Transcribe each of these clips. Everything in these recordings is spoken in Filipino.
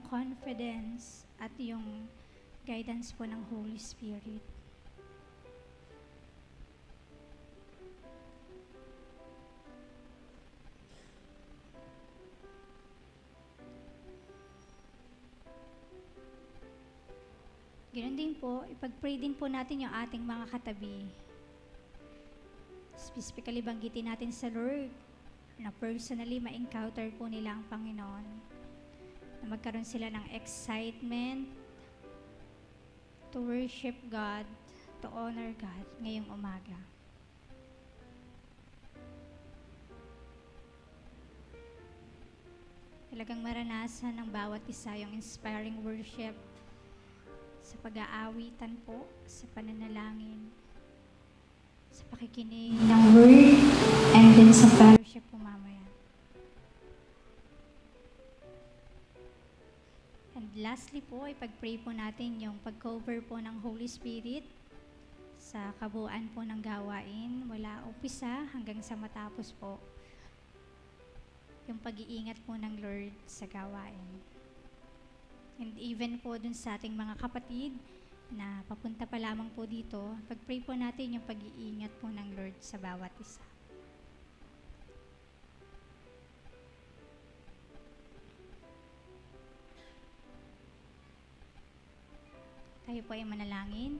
confidence at yung guidance po ng Holy Spirit. Ganoon din po, ipag-pray din po natin yung ating mga katabi. Specifically, banggitin natin sa Lord na personally ma-encounter po nila ang Panginoon. Na magkaroon sila ng excitement to worship God, to honor God ngayong umaga. Talagang maranasan ng bawat isa yung inspiring worship sa pag-aawitan po, sa pananalangin, sa pakikinig ng word, and then sa fellowship po mamaya. And lastly po, ipag-pray po natin yung pag-cover po ng Holy Spirit sa kabuuan po ng gawain, mula umpisa hanggang sa matapos po, yung pag-iingat po ng Lord sa gawain. And even po dun sa ating mga kapatid na papunta pa lamang po dito, pag-pray po natin yung pag-iingat po ng Lord sa bawat isa. Tayo po ay manalangin.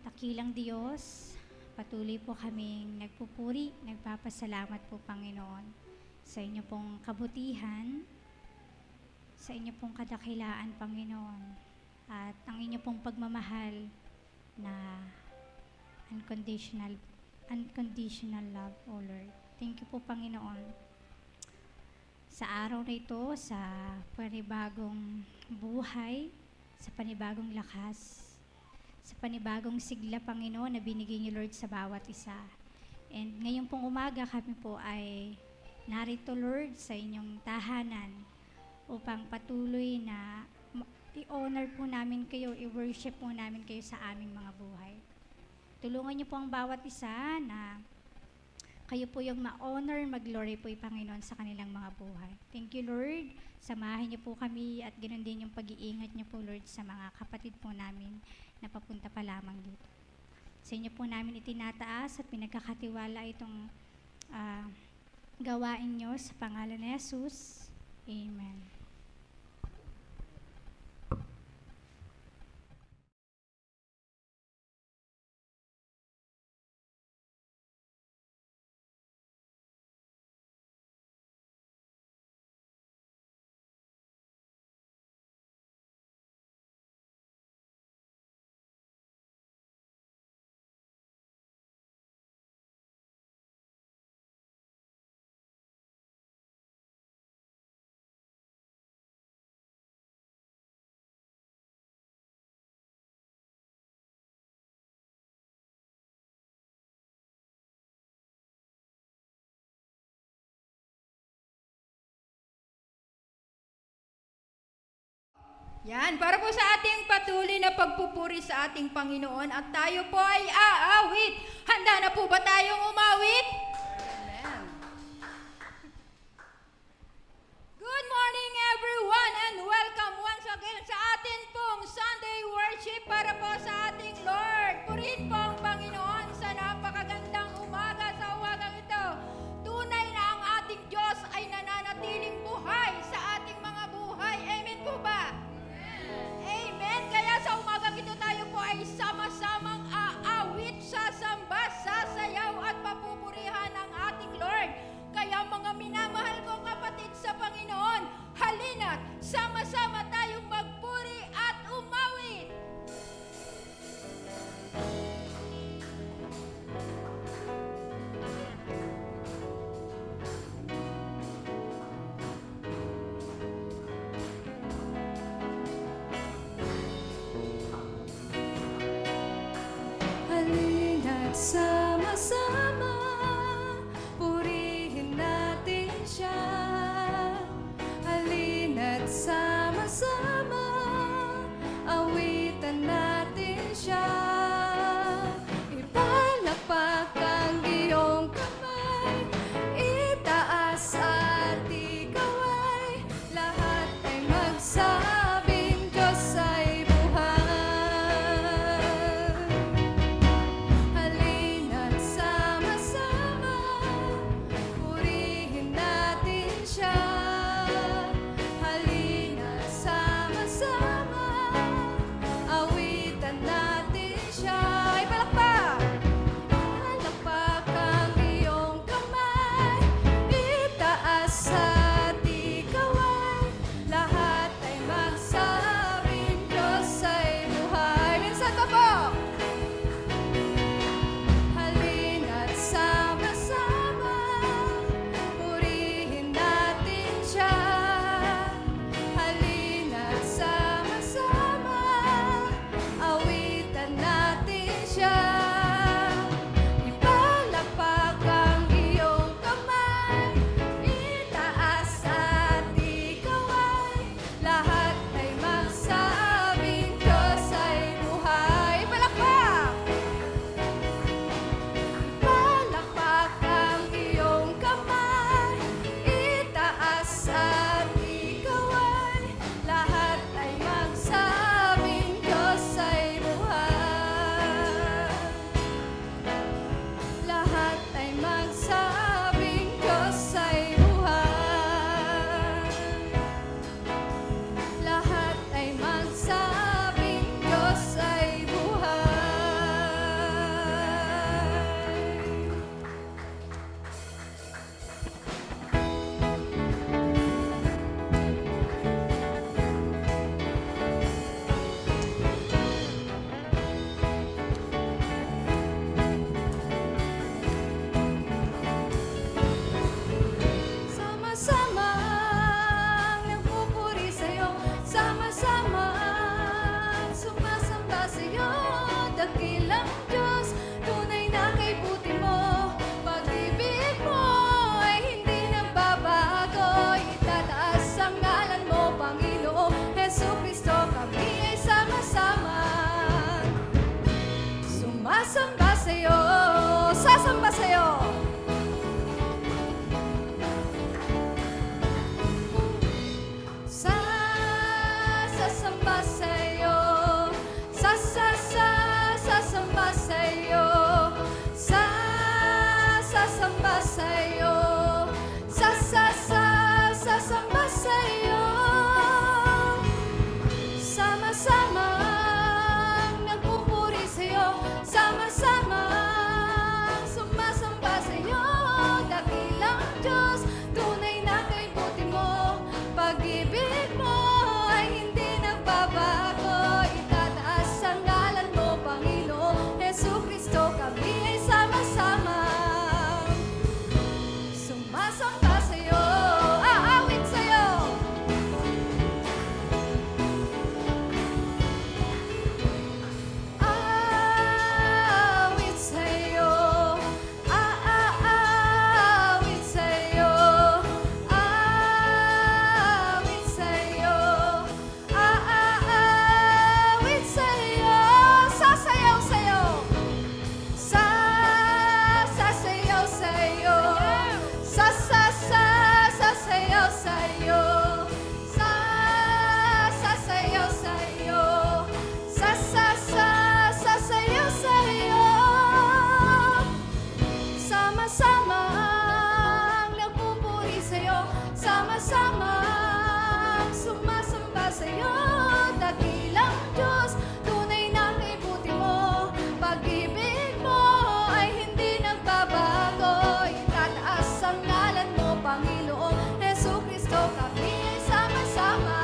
Dakilang Diyos, patuloy po kaming nagpupuri, nagpapasalamat po Panginoon sa inyo pong kabutihan, sa inyo pong kadakilaan, Panginoon, at ang inyo pong pagmamahal na unconditional love, O Lord. Thank you po, Panginoon, sa araw na ito, sa panibagong buhay, sa panibagong lakas, sa panibagong sigla, Panginoon, na binigay niyo, Lord, sa bawat isa. And ngayon pong umaga kami po ay narito, Lord, sa inyong tahanan, upang patuloy na i-honor po namin kayo, i-worship po namin kayo sa aming mga buhay. Tulungan niyo po ang bawat isa na kayo po yung ma-honor, mag-glory po yung Panginoon sa kanilang mga buhay. Thank you, Lord. Samahin niyo po kami at ganoon din yung pag-iingat niyo po, Lord, sa mga kapatid po namin na papunta pa lamang dito. Sa inyo po namin itinataas at pinagkakatiwala itong gawain niyo sa pangalan ni Jesus. Amen. Yan, para po sa ating patuloy na pagpupuri sa ating Panginoon at tayo po ay aawit. Handa na po ba tayong umawit? Amen. Good morning everyone and welcome once again sa atin pong Sunday worship para po sa ating Lord. Purihin po ang Panginoon sa napakagandang umaga sa umagang ito. Tunay na ang ating Diyos ay nananatiling buhay sa ating mga buhay. Amen po ba? Amen. Kaya sa umagang ito tayo po ay sama-samang aawit, sasamba, sasayaw at papupurihan ang ating Lord. Kaya mga minamahal kong kapatid sa Panginoon, halina't sama-sama tayong magpuri at umawit. Halina't sama-sama, purihin natin siya. Halina't sama-sama, awitan natin siya. Ipalakpak ang iyong kamay, itaas at ikaway, lahat ay sumasamba sa'yo. Sasamba sa'yo. Sasamba sa'yo. Sasamba sa'yo. Sasamba sa'yo. Sama-samang nagpupuri sa'yo. Sama-samang sumasamba sa'yo. Dakilang Diyos, tunay na kaibuti mo. Pag-ibig mo ay hindi nagbabago. Itataas ang ngalan mo, Panginoon Jesucristo. Kami ay sama-sama sumasamba sa'yo. Aawit sa'yo. Aawit sa'yo. Aawit sa'yo. Aawit sa'yo. Aawit sa'yo. Sasayaw sa'yo. Sasayaw sa'yo. Sasayaw sa'yo. Sasayaw sa'yo. Sasayaw sa'yo. Sama-samang nagpupuri sa'yo. Sama-samang sumasamba sa'yo. Dakilang Diyos, tunay na kaibuti mo. Pag-ibig mo ay hindi nagbabago. Itataas ang ngalan mo, Panginoon Jesucristo. Kami ay sama-sama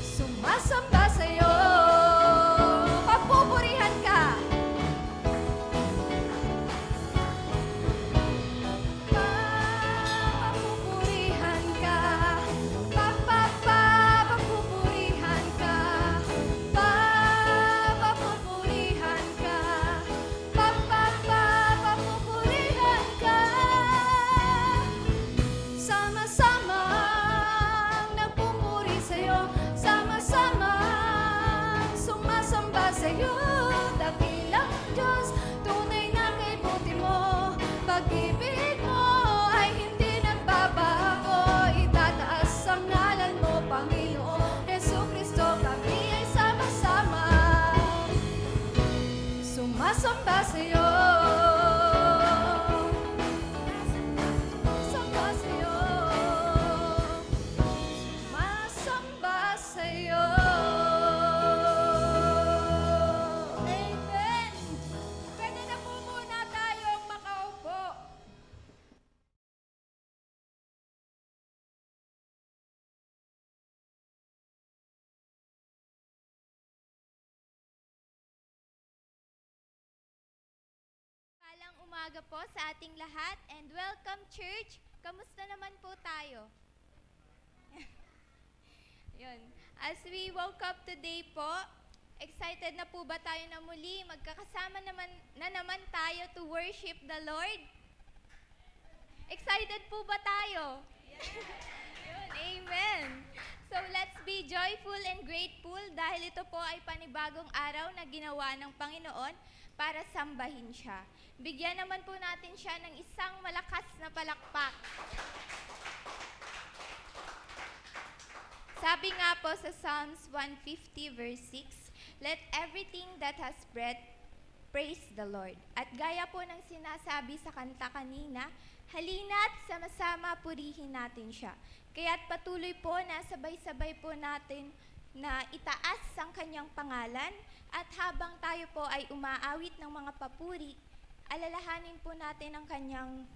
sumasamba sa'yo. Pagpupurihan ka. Papupurihan ka. Papupurihan ka. Papupurihan ka. Papupurihan ka. Sama-samang nagpupuri sa'yo. Sama-samang sumasamba sa'yo. Dakilang Diyos, tunay na kaibuti mo. Pag-ibig mo ay hindi nagbabago. Itataas ang ngalan mo, Panginoon Jesucristo. Kami ay sama-sama sumasamba sa'yo. Sumasamba sa'yo. Sumasamba sa'yo. Amen. Pwede na po muna tayong makaupo. Palang umaga po sa ating lahat and welcome church. Kamusta naman po tayo? Yun. As we woke up today po, excited na po ba tayo na muli? Magkakasama naman tayo to worship the Lord? Excited po ba tayo? Yun, amen. So let's be joyful and grateful dahil ito po ay panibagong araw na ginawa ng Panginoon para sambahin siya. Bigyan naman po natin siya ng isang malakas na palakpak. Sabi nga po sa Psalms 150 verse 6, "Let everything that has breath praise the Lord." At gaya po ng sinasabi sa kanta kanina, halina't sama-sama purihin natin siya. Kaya't patuloy po na sabay-sabay po natin na itaas ang kanyang pangalan at habang tayo po ay umaawit ng mga papuri, alalahanin po natin ang kanyang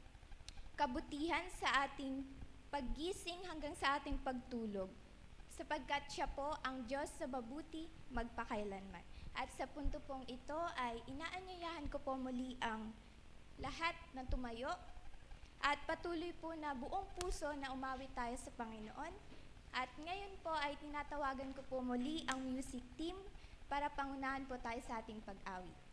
kabutihan sa ating paggising hanggang sa ating pagtulog. Sapagkat siya po ang Diyos sa mabuti magpakailanman. At sa punto pong ito ay inaanyayahan ko po muli ang lahat na tumayo at patuloy po na buong puso na umawit tayo sa Panginoon. At ngayon po ay tinatawagan ko po muli ang music team para pangunahan po tayo sa ating pag-awit.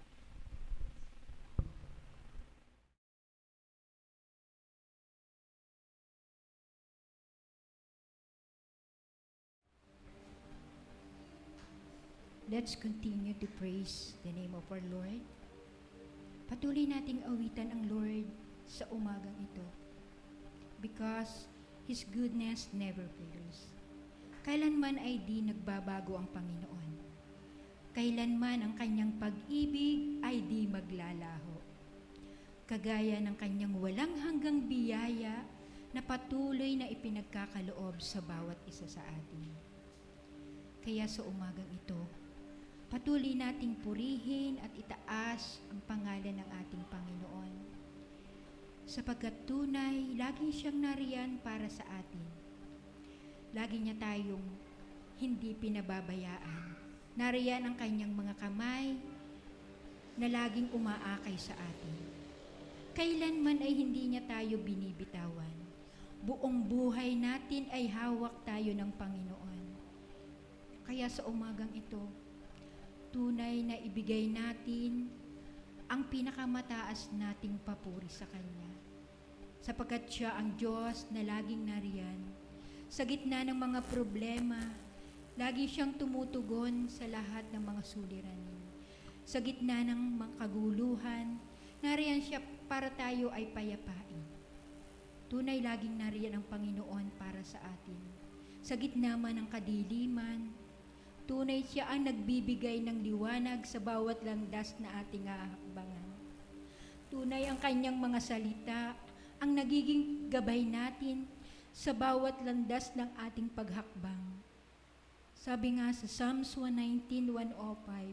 Let's continue to praise the name of our Lord. Patuloy nating awitan ang Lord sa umagang ito because His goodness never fails. Kailanman ay di nagbabago ang Panginoon. Kailanman ang kanyang pag-ibig ay di maglalaho. Kagaya ng kanyang walang hanggang biyaya na patuloy na ipinagkakaloob sa bawat isa sa atin. Kaya sa umagang ito, patuloy nating purihin at itaas ang pangalan ng ating Panginoon. Sapagkat tunay, lagi siyang nariyan para sa atin. Lagi niya tayong hindi pinababayaan. Nariyan ang kanyang mga kamay na laging umaakay sa atin. Kailanman ay hindi niya tayo binibitawan. Buong buhay natin ay hawak tayo ng Panginoon. Kaya sa umagang ito, tunay na ibigay natin ang pinakamataas nating papuri sa Kanya. Sapagkat siya ang Diyos na laging nariyan. Sa gitna ng mga problema, lagi siyang tumutugon sa lahat ng mga suliranin. Sa gitna ng mga kaguluhan, nariyan siya para tayo ay payapain. Tunay laging nariyan ang Panginoon para sa atin. Sa gitna man ng kadiliman, tunay siya ang nagbibigay ng liwanag sa bawat landas na ating hahakbangan. Tunay ang kanyang mga salita ang nagiging gabay natin sa bawat landas ng ating paghakbang. Sabi nga sa Psalms 119:105,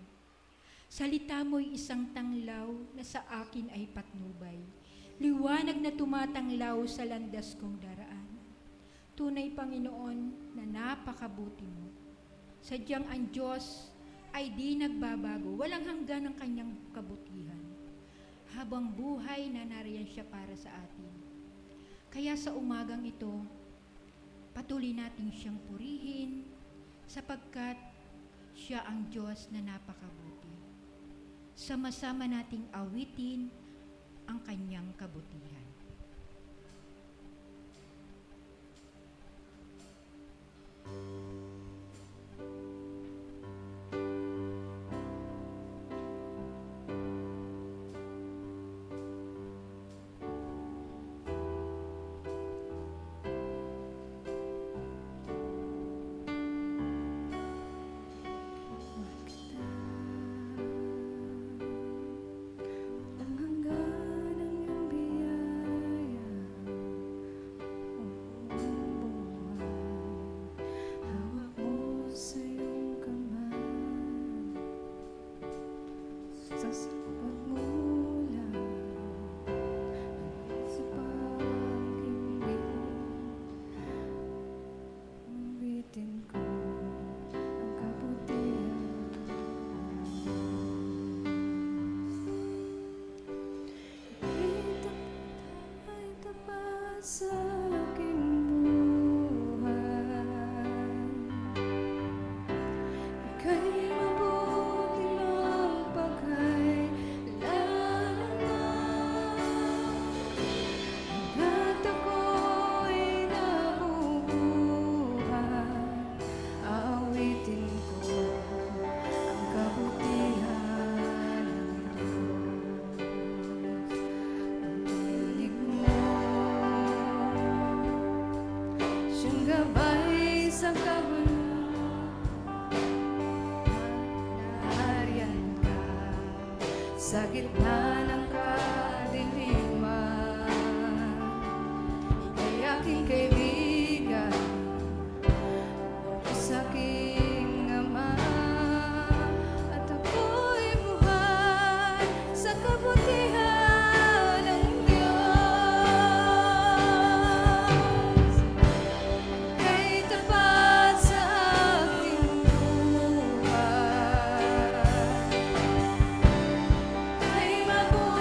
salita mo'y isang tanglaw na sa akin ay patnubay, liwanag na tumatanglaw sa landas kong daraan. Tunay, Panginoon, na napakabuti mo. Sadyang ang Diyos ay di nagbabago, walang hanggan ang kanyang kabutihan. Habang buhay na nariyan siya para sa atin. Kaya sa umagang ito, patuloy natin siyang purihin sapagkat siya ang Diyos na napakabuti. Sama-sama nating awitin ang kanyang kabutihan. Ang hanggan ng iyong biyaya, buhay. Hawak mo sa iyong kamay, sa pagmula sa pag-ibig. Awitin ko ang kabutihan. Ay tapat sa aking buhay. Ika'y mabuti lang pagkailanman. Hanggat ako'y nabubuhay, aawitin ko ang kabutihan ng Diyos. Tinig mo, siyang gabay sa kagulo. Nariyan ka sa gitna ng kadiliman. Ika'y aking kaibigan, sa aking ama, at ako'y buhay sa kabutihan ng Diyos. Kay tapat sa aking buhay, ay mabuti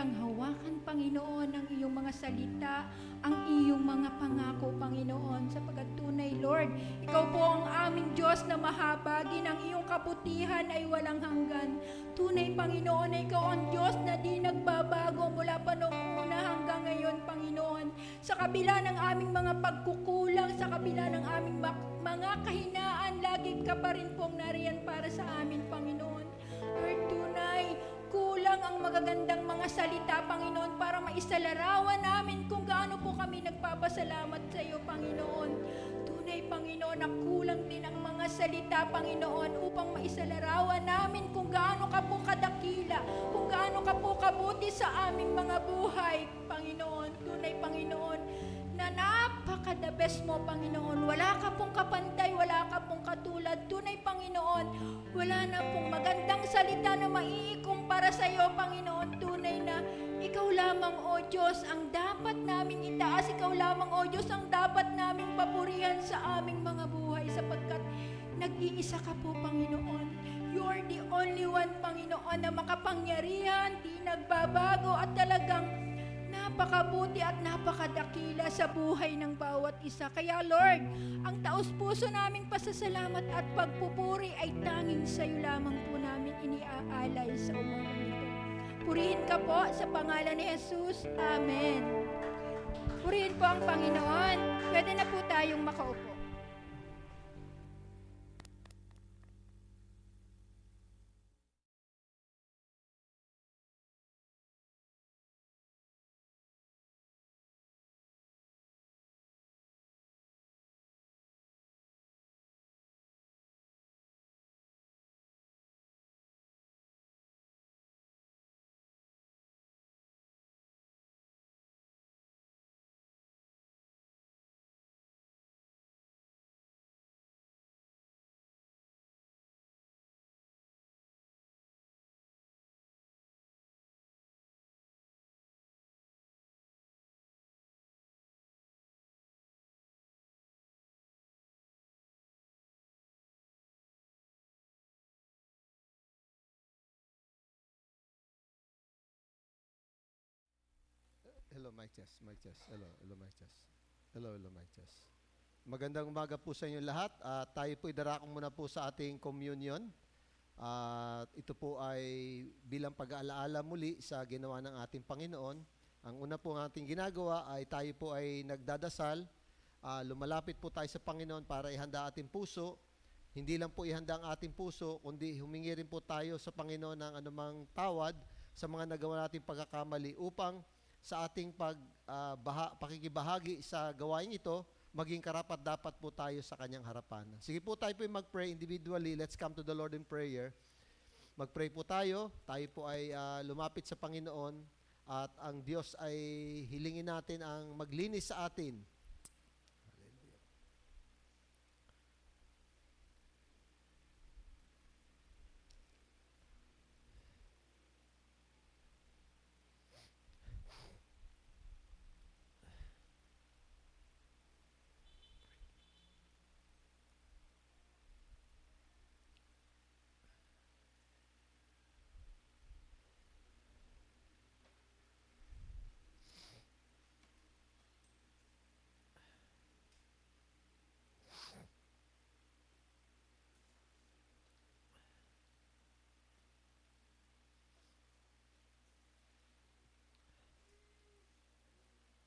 kang hawakan, Panginoon, ang iyong mga salita, ang iyong mga pangako, Panginoon, sapagkat tunay, Lord, ikaw po ang aming Diyos na mahabagin, ang iyong kabutihan ay walang hanggan. Tunay, Panginoon, na ikaw ang Diyos na di nagbabago mula pa noong una hanggang ngayon, Panginoon. Sa kabila ng aming mga pagkukulang, sa kabila ng aming mga kahinaan, lagi ka pa rin pong nariyan para sa amin, Panginoon. Lord, tunay, kulang ang magagandang mga salita, Panginoon, para maisalarawan namin kung gaano po kami nagpapasalamat sa iyo, Panginoon. Tunay, Panginoon, na kulang din ang mga salita, Panginoon, upang maisalarawan namin kung gaano ka po kadakila, kung gaano ka po kabuti sa aming mga buhay, Panginoon. Tunay, Panginoon, na napaka-the best mo, Panginoon. Wala ka pong kapantay, wala ka pong katulad. Tunay, Panginoon, wala na pong magandang salita na maiikumpara sa iyo, Panginoon. Tunay na ikaw lamang, O Diyos, ang dapat naming itaas. Ikaw lamang, O Diyos, ang dapat naming papurihan sa aming mga buhay sapagkat nag-iisa ka po, Panginoon. You are the only one, Panginoon, na makapangyarihan, di nagbabago at talagang napakabuti at napakadakila sa buhay ng bawat isa. Kaya Lord, ang taos-puso naming pasasalamat at pagpupuri ay tanging sa iyo lamang po namin iniaalay sa umagang ito. Purihin ka po sa pangalan ni Jesus. Amen. Purihin po ang Panginoon. Pwede na po tayong makaupo. Hello, mic test, mic test. Hello, mic test. Hello, mic test. Magandang umaga po sa inyo lahat. Tayo po idarako muna po sa ating communion. Ito po ay bilang pag-aalaala muli sa ginawa ng ating Panginoon. Ang una po ang ating ginagawa ay tayo po ay nagdadasal. Lumalapit po tayo sa Panginoon para ihanda ating puso. Hindi lang po ihanda ang ating puso, kundi humingi rin po tayo sa Panginoon ng anumang tawad sa mga nagawa nating pagkakamali upang sa ating pakikibahagi sa gawain ito, maging karapat-dapat po tayo sa kanyang harapan. Sige po tayo po mag-pray individually. Let's come to the Lord in prayer. Mag-pray po tayo. Tayo po ay lumapit sa Panginoon at ang Diyos ay hilingin natin ang maglinis sa atin.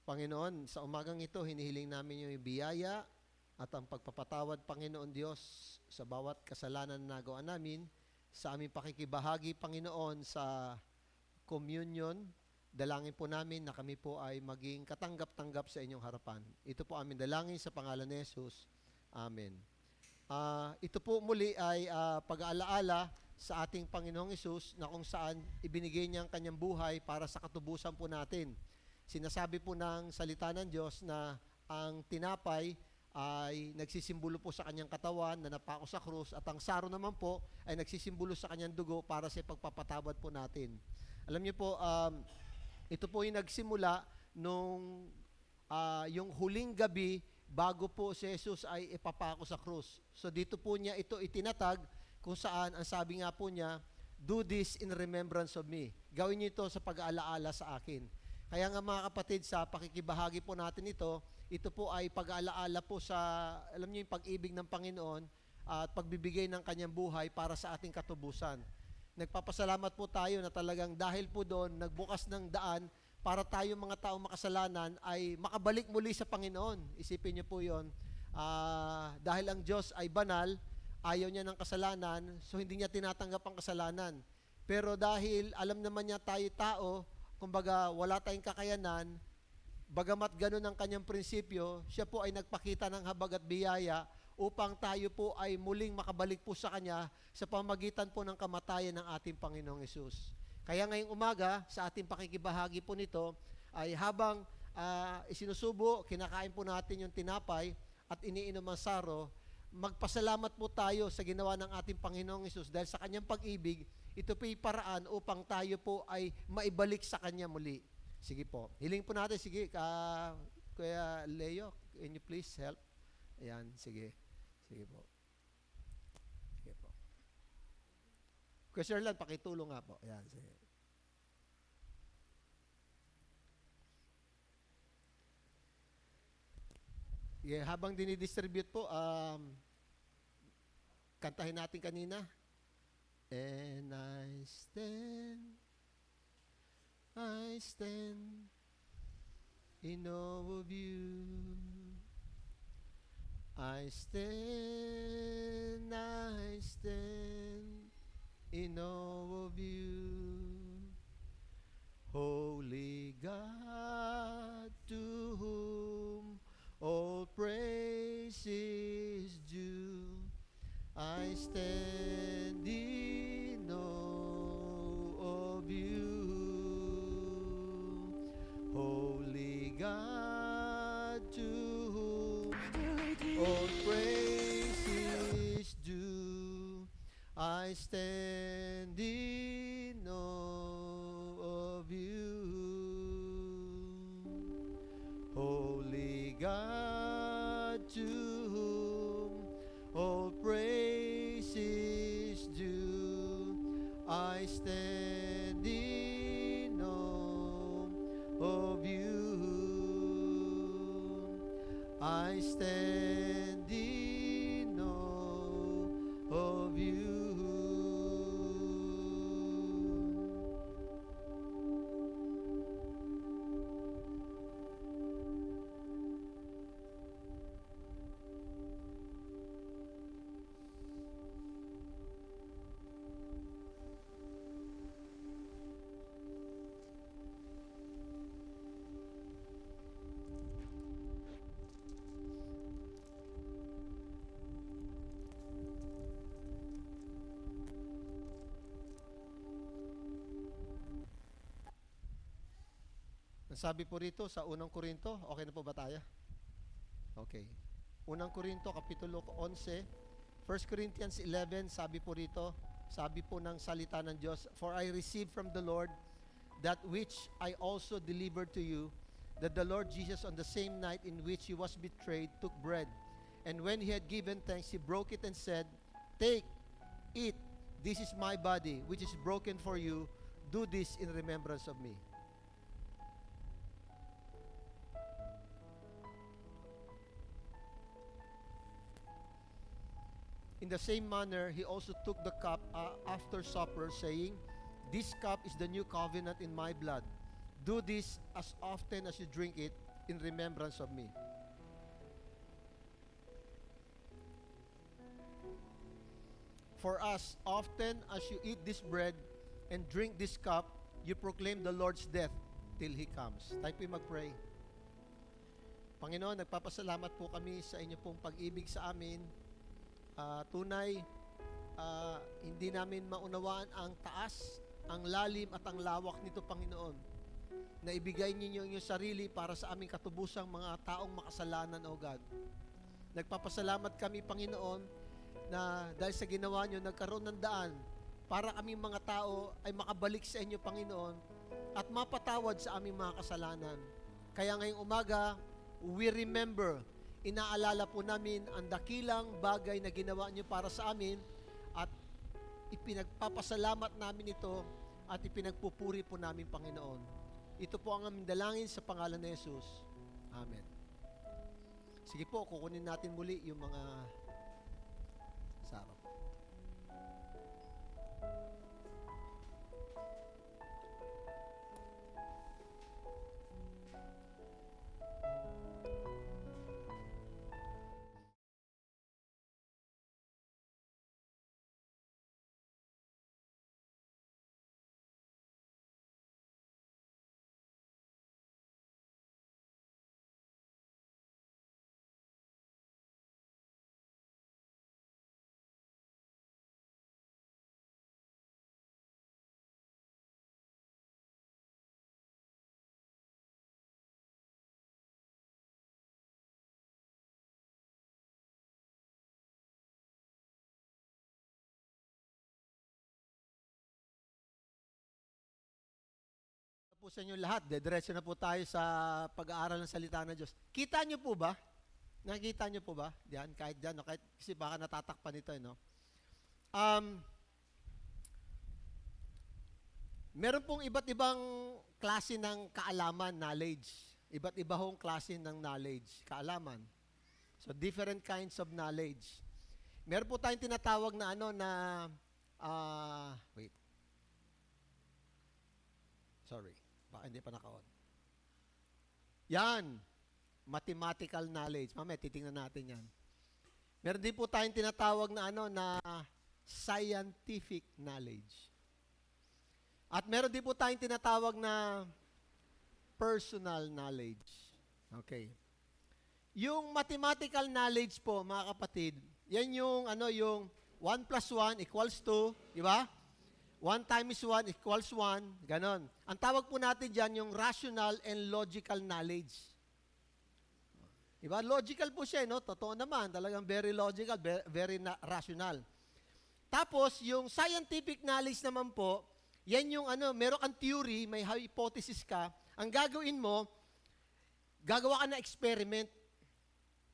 Panginoon, sa umagang ito, hinihiling namin yung biyaya at ang pagpapatawad, Panginoon Diyos, sa bawat kasalanan na nagawa namin, sa aming pakikibahagi, Panginoon, sa communion. Dalangin po namin na kami po ay maging katanggap-tanggap sa inyong harapan. Ito po aming dalangin sa pangalan ni Jesus. Amen. Ito po muli ay pag-aalaala sa ating Panginoong Hesus na kung saan ibinigay niya ang kanyang buhay para sa katubusan po natin. Sinasabi po ng salita ng Diyos na ang tinapay ay nagsisimbolo po sa kanyang katawan na napako sa krus at ang saro naman po ay nagsisimbolo sa kanyang dugo para sa pagpapatawad po natin. Alam niyo po, ito po yung nagsimula nung yung huling gabi bago po si Jesus ay ipapako sa krus. So dito po ito itinatag kung saan ang sabi nga po niya, do this in remembrance of me. gawin niyo ito sa pag-aalaala sa akin. Kaya nga mga kapatid, sa pakikibahagi po natin ito po ay pag-aalaala po sa, alam niyo yung pag-ibig ng Panginoon at pagbibigay ng kanyang buhay para sa ating katubusan. Nagpapasalamat po tayo na talagang dahil po doon, nagbukas ng daan para tayo mga taong makasalanan ay makabalik muli sa Panginoon. Isipin niyo po yon. Dahil ang Diyos ay banal, ayaw niya ng kasalanan, so hindi niya tinatanggap ang kasalanan. Pero dahil alam naman niya tayo tao, kumbaga wala tayong kakayanan, bagamat ganun ang kanyang prinsipyo, siya po ay nagpakita ng habag at biyaya upang tayo po ay muling makabalik po sa Kanya sa pamagitan po ng kamatayan ng ating Panginoong Hesus. Kaya ngayong umaga, sa ating pakikibahagi po nito, ay habang isinusubo, kinakain po natin yung tinapay at iniinom ang saro, magpasalamat po tayo sa ginawa ng ating Panginoong Hesus dahil sa Kanyang pag-ibig, ito po'y paraan upang tayo po ay maibalik sa Kanya muli. Sige po. Hiling po natin. Sige, Kuya Leo, can you please help? Ayan, sige. Sige po. Sige po. Kuya Sherlan, pakitulong nga po. Ayan, sige. Yeah, habang dinidistribute po, kantahin natin kanina. And I stand in awe of you. I stand in awe of you. Holy God, to whom all praise is due. I stand in awe of you. Holy God, to whom all praise is due. I stand in awe of you. Holy God, to whom all praise is due. I stand in awe of you. I stand in awe of you. Sabi po rito sa unang Korinto, okay na po ba tayo? Okay. Unang Korinto, Kapitulo 11, 1 Corinthians 11, sabi po rito, sabi po ng salita ng Diyos, For I received from the Lord that which I also delivered to you, that the Lord Jesus on the same night in which He was betrayed took bread. And when He had given thanks, He broke it and said, Take, eat, this is my body, which is broken for you. Do this in remembrance of me. In the same manner, He also took the cup after supper, saying, This cup is the new covenant in my blood. Do this as often as you drink it in remembrance of me. For as often as you eat this bread and drink this cup, you proclaim the Lord's death till He comes. Tayo po'y mag-pray. Panginoon, nagpapasalamat po kami sa inyo pong pag-ibig sa amin. Tunay, hindi namin maunawaan ang taas, ang lalim at ang lawak nito, Panginoon, na ibigay ninyo ang inyong sarili para sa aming katubusang mga taong makasalanan, O God. Nagpapasalamat kami, Panginoon, na dahil sa ginawa nyo, nagkaroon ng daan para kami mga tao ay makabalik sa inyo, Panginoon, at mapatawad sa aming mga kasalanan. Kaya ngayong umaga, we remember, inaalala po namin ang dakilang bagay na ginawa niyo para sa amin at ipinagpapasalamat namin ito at ipinagpupuri po namin, Panginoon. Ito po ang aming dalangin sa pangalan ni Jesus. Amen. Sige po, kukunin natin muli yung mga sarap. Po sa inyo lahat, dediretso na po tayo sa pag-aaral ng salita ng Diyos. Kita nyo po ba? Nakikita nyo po ba? Diyan, kahit dyan, no? Kahit, kasi baka natatakpan ito, no? Meron pong iba't ibang klase ng kaalaman, knowledge. Iba't iba hong klase ng knowledge, kaalaman. So, different kinds of knowledge. Meron po tayong tinatawag na wait. Sorry. Baka hindi pa naka-on. Yan. Mathematical knowledge. Mamaya, titingnan natin yan. Meron din po tayong tinatawag na na scientific knowledge. At meron din po tayong tinatawag na personal knowledge. Okay. Yung mathematical knowledge po, mga kapatid, yan yung, yung 1 plus 1 equals 2, di ba? 1 times 1 equals 1, ganon. Ang tawag po natin dyan yung rational and logical knowledge. Diba? Logical po siya, no? Totoo naman, talagang very logical, very rational. Tapos, yung scientific knowledge naman po, yan yung meron kang theory, may hypothesis ka, ang gagawin mo, gagawa ka ng experiment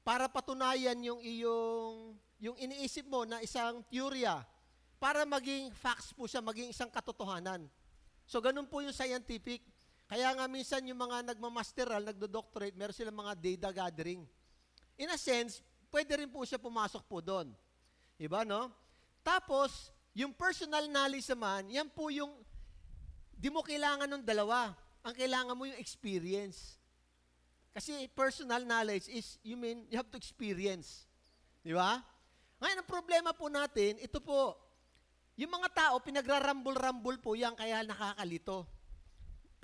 para patunayan yung iniisip mo na isang teorya, para maging facts po siya, maging isang katotohanan. So, ganun po yung scientific. Kaya nga minsan yung mga nagmamasteral, nagdo-doctorate, meron silang mga data gathering. In a sense, pwede rin po siya pumasok po doon. Diba, no? Tapos, yung personal knowledge naman, yan po yung, di mo kailangan ng dalawa. Ang kailangan mo yung experience. Kasi personal knowledge is, you have to experience. Di ba? Ngayon, ang problema po natin, ito po, yung mga tao, pinagrarambol-rambol po yan, kaya nakakalito.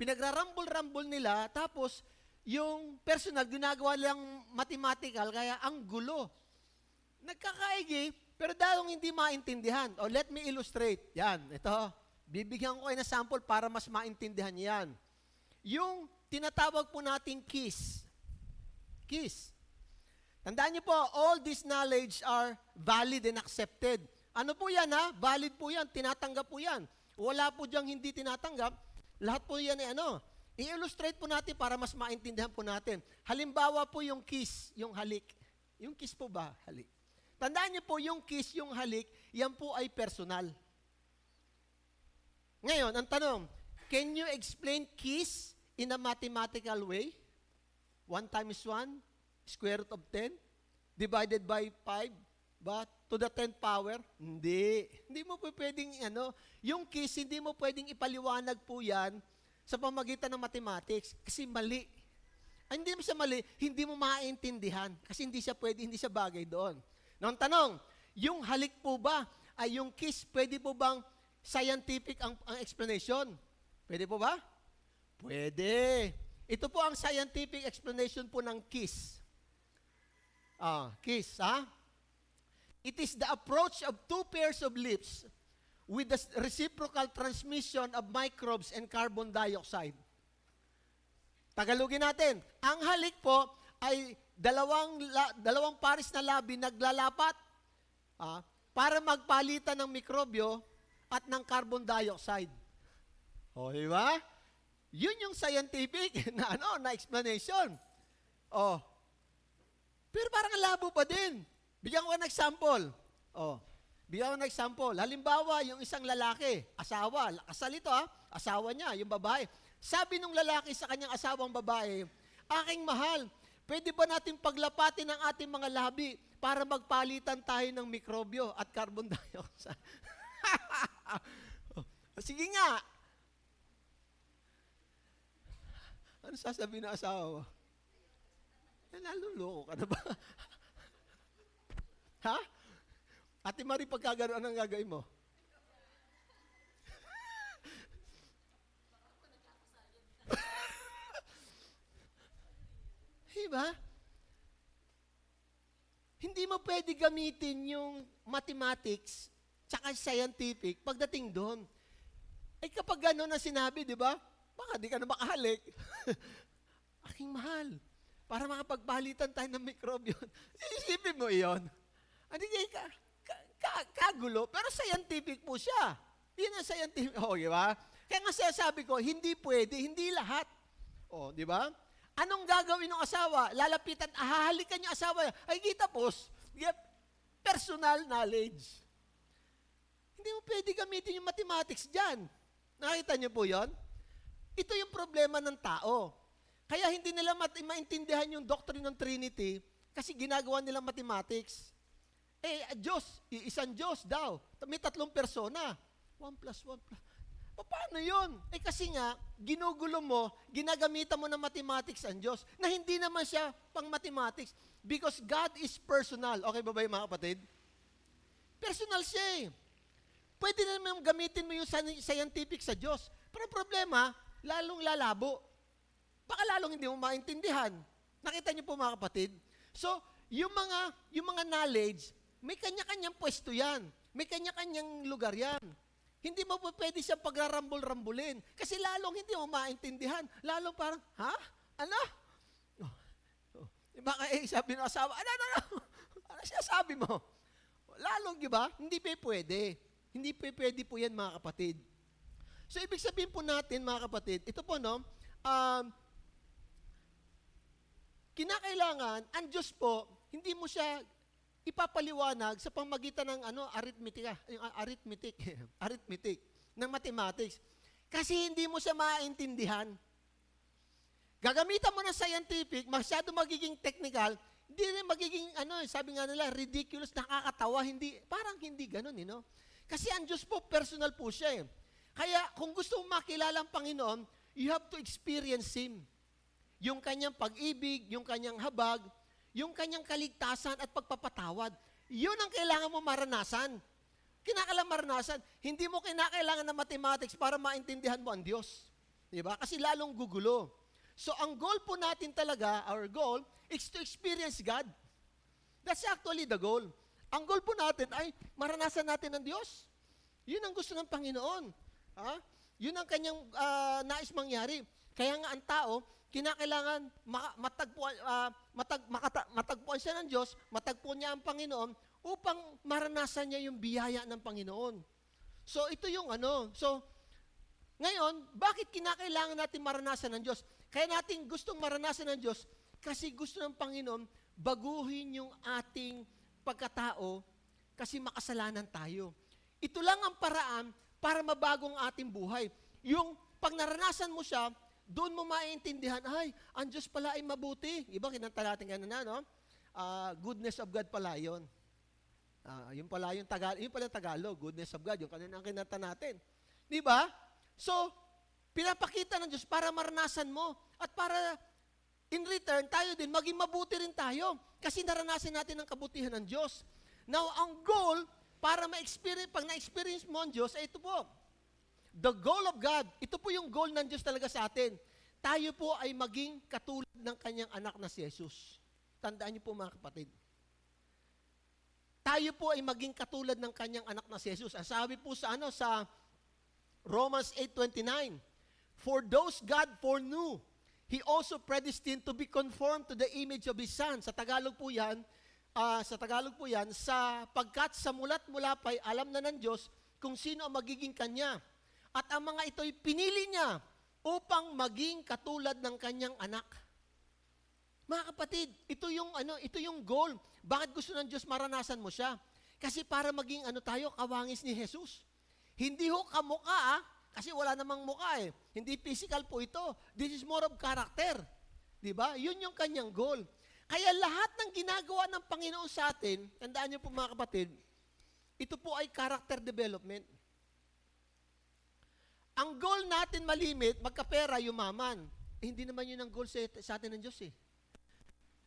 Pinagrarambol-rambol nila, tapos yung personal, ginagawa lang mathematical, kaya ang gulo. Nagkakaigi, pero dalong hindi maintindihan. O, let me illustrate. Yan, ito. Bibigyan ko kayo ng sample para mas maintindihan yan. Yung tinatawag po nating KISS. KISS. Tandaan niyo po, all this knowledge are valid and accepted. Ano po yan, ha? Valid po yan, tinatanggap po yan. Wala po diyang hindi tinatanggap. Lahat po yan i-illustrate po natin para mas maintindihan po natin. Halimbawa po yung kiss, yung halik. Yung kiss po ba? Halik. Tandaan niyo po, yung kiss, yung halik, yan po ay personal. Ngayon, ang tanong, can you explain kiss in a mathematical way? 1 times 1, square root of 10, divided by 5, but to the 10th power? Hindi. Hindi mo po pwedeng, yung kiss, hindi mo pwedeng ipaliwanag po yan sa pamagitan ng mathematics kasi mali. Ay, hindi mo siya mali, hindi mo maintindihan kasi hindi siya bagay doon. Now, ang tanong, yung halik po ba, ay yung kiss, pwede po bang scientific ang explanation? Pwede po ba? Pwede. Ito po ang scientific explanation po ng kiss. Kiss, ha? It is the approach of 2 pairs of lips with the reciprocal transmission of microbes and carbon dioxide. Tagalogin natin. Ang halik po ay dalawang pares na labi naglalapat para magpalitan ng mikrobyo at ng carbon dioxide. O, di ba? Yun yung scientific na explanation. Pero parang labo pa din. Bigyan ko ng example. Bigyan ko ng example. Halimbawa, yung isang lalaki, asawa, kasal ito asawa niya, yung babae. Sabi nung lalaki sa kanyang asawang babae, aking mahal, pwede ba natin paglapatin ang ating mga labi para magpalitan tayo ng mikrobyo at carbon dioxide? Sige nga. Ano sasabihin ng asawa? Naluloko ka na ba? Ha? Ate Marie, pagkaganoon, anong gagawin mo? Diba? Hindi mo pwede gamitin yung mathematics tsaka scientific pagdating doon. Eh kapag gano'n na sinabi, di ba? Baka di ka na makahalik. Aking mahal, para makapagpalitan tayo ng mikrobyo. Isipin mo iyon. Hindi kagulo, pero scientific po siya. Yun ang scientific. Di ba? Kaya nga sabi ko, hindi pwede, hindi lahat. Di ba? Anong gagawin ng asawa? Lalapitan, hahalikan yung asawa. Ay, tapos, personal knowledge. Hindi mo pwede gamitin yung mathematics dyan. Nakita niyo po yon? Ito yung problema ng tao. Kaya hindi nila maintindihan yung doctrine ng Trinity kasi ginagawa nilang mathematics. Diyos, isang Diyos daw. May 3 persona. 1 plus 1 plus. Paano yun? Kasi nga, ginugulo mo, ginagamitan mo ng mathematics ang Diyos na hindi naman siya pang mathematics because God is personal. Okay ba yung mga kapatid? Personal siya eh. Pwede naman gamitin mo yung scientific sa Diyos. Pero ang problema, lalong lalabo. Baka lalong hindi mo maintindihan. Nakita niyo po mga kapatid? So, yung mga knowledge, may kanya-kanyang pwesto yan. May kanya-kanyang lugar yan. Hindi mo po pwede siyang pagrarambol-rambulin. Kasi lalong hindi mo maintindihan. Lalong parang, ha? Ano? Baka sabi ng asawa, ano? Ano siya sabi mo? Lalong, di ba? Hindi pa pwede. Hindi pa pwede po yan, mga kapatid. So, ibig sabihin po natin, mga kapatid, ito po, kinakailangan, ang Diyos po, hindi mo siya ipapaliwanag sa pamagitan ng arithmetic, ng mathematics. Kasi hindi mo siya maintindihan. Gagamitan mo ng scientific, masyado magiging technical, hindi rin magiging, sabi nga nila, ridiculous, nakakatawa, parang hindi ganun, Kasi ang Diyos po, personal po siya eh. Kaya kung gusto mong makilala ang Panginoon, you have to experience Him. Yung kanyang pag-ibig, yung kanyang habag, yung kanyang kaligtasan at pagpapatawad. Yun ang kailangan mo maranasan. Kinakailangan maranasan. Hindi mo kinakailangan ng mathematics para maintindihan mo ang Diyos. Diba? Kasi lalong gugulo. So ang goal po natin talaga, our goal, is to experience God. That's actually the goal. Ang goal po natin ay maranasan natin ang Diyos. Yun ang gusto ng Panginoon. Yun ang kanyang nais mangyari. Kaya nga ang tao, kinakailangan matagpuan siya ng Diyos, matagpuan niya ang Panginoon upang maranasan niya yung biyaya ng Panginoon. So ito yung So ngayon, bakit kinakailangan natin maranasan ng Diyos? Kaya natin gustong maranasan ng Diyos kasi gusto ng Panginoon baguhin yung ating pagkatao kasi makasalanan tayo. Ito lang ang paraan para mabago ang ating buhay. Yung pag naranasan mo siya, doon mo maintindihan, ay, ang Diyos pala ay mabuti. Iba, kinanta natin goodness of God pala yun. Yun pala yung Tagalog, goodness of God, yung kanina ang kinanta natin. Di ba? So, pinapakita ng Diyos para maranasan mo at para in return, tayo din, maging mabuti rin tayo kasi naranasan natin ang kabutihan ng Diyos. Now, ang goal, para ma-experience, pag na-experience mo ang Diyos, ay ito po. The goal of God, ito po yung goal ng Diyos talaga sa atin. Tayo po ay maging katulad ng kanyang anak na si Jesus. Tandaan niyo po mga kapatid. Tayo po ay maging katulad ng kanyang anak na si Jesus. Ang sabi po sa Romans 8:29, for those God foreknew, He also predestined to be conformed to the image of His Son. Sa Tagalog po yan, sapagkat sa mula pa'y alam na ng Diyos kung sino ang magiging Kanya. At ang mga ito'y pinili niya upang maging katulad ng kanyang anak. Mga kapatid, ito yung goal. Bakit gusto ng Diyos maranasan mo siya? Kasi para maging ano tayo, kawangis ni Jesus. Hindi ho kamukha, kasi wala namang mukha eh. Hindi physical po ito. This is more of character. Di ba? Yun yung kanyang goal. Kaya lahat ng ginagawa ng Panginoon sa atin, tandaan niyo po mga kapatid, ito po ay character development. Ang goal natin malimit, magkapera, yumaman. Hindi naman yun ang goal sa atin ng Diyos eh.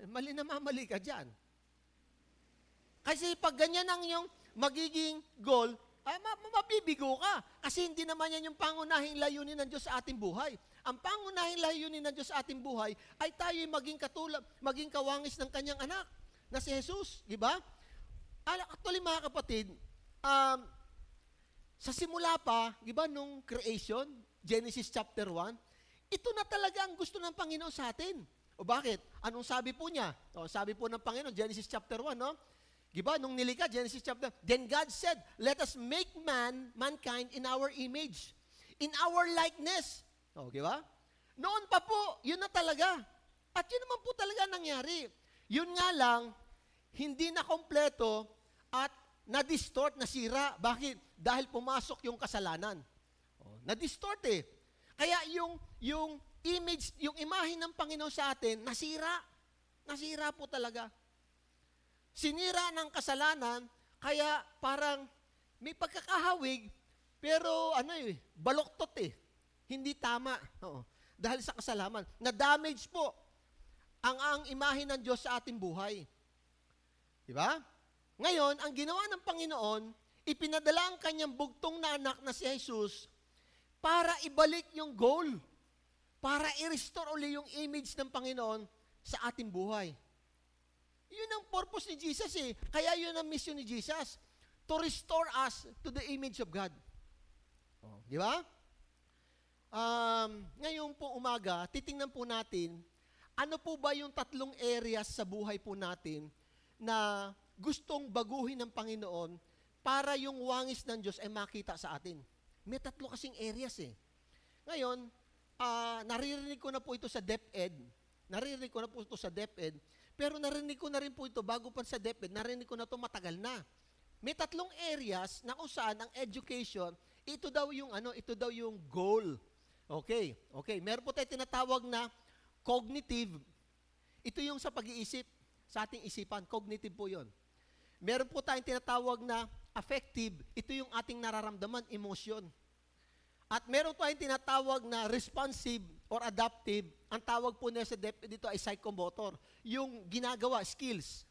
Mali na mamali ka dyan. Kasi pag ganyan ang yung magiging goal, mabibigo ka. Kasi hindi naman yan yung pangunahing layunin ng Diyos sa ating buhay. Ang pangunahing layunin ng Diyos sa ating buhay ay tayo'y maging katulad, maging kawangis ng kanyang anak, na si Jesus. Di ba? Actually mga kapatid, sa simula pa, di ba, nung creation, Genesis chapter 1, ito na talaga ang gusto ng Panginoon sa atin. O bakit? Anong sabi po niya? O, sabi po ng Panginoon, Genesis chapter 1, no? Di ba, nung nilikha, Genesis chapter, then God said, let us make mankind in our image, in our likeness. O, di ba? Noon pa po, yun na talaga. At yun naman po talaga nangyari. Yun nga lang, hindi na kompleto at na-distort, nasira. Bakit? Dahil pumasok yung kasalanan. Na-distort eh. Kaya yung image, yung imahe ng Panginoon sa atin, nasira. Nasira po talaga. Sinira ng kasalanan, kaya parang may pagkakahawig, pero baloktot eh. Hindi tama. Oo. Dahil sa kasalanan. Na-damage po ang imahe ng Diyos sa ating buhay. Diba? Ngayon, ang ginawa ng Panginoon, ipinadala ang kanyang bugtong na anak na si Jesus para ibalik yung goal, para i-restore uli yung image ng Panginoon sa ating buhay. Yun ang purpose ni Jesus eh. Kaya yun ang mission ni Jesus, to restore us to the image of God. Di ba? Ngayon po umaga, titingnan po natin, ano po ba yung 3 areas sa buhay po natin na gustong baguhin ng Panginoon para yung wangis ng Diyos ay makita sa atin. May 3 kasing areas eh. Ngayon, naririnig ko na po ito sa DepEd. Pero narinig ko na rin po ito bago pa sa DepEd. Narinig ko na ito matagal na. May 3 areas na kung saan ang education, ito daw yung goal. Okay. Meron po tayo tinatawag na cognitive. Ito yung sa pag-iisip, sa ating isipan. Cognitive po yun. Meron po tayong tinatawag na affective. Ito yung ating nararamdaman, emotion. At meron tayong tinatawag na responsive or adaptive. Ang tawag po nila sa dito ay psychomotor. Yung ginagawa, skills.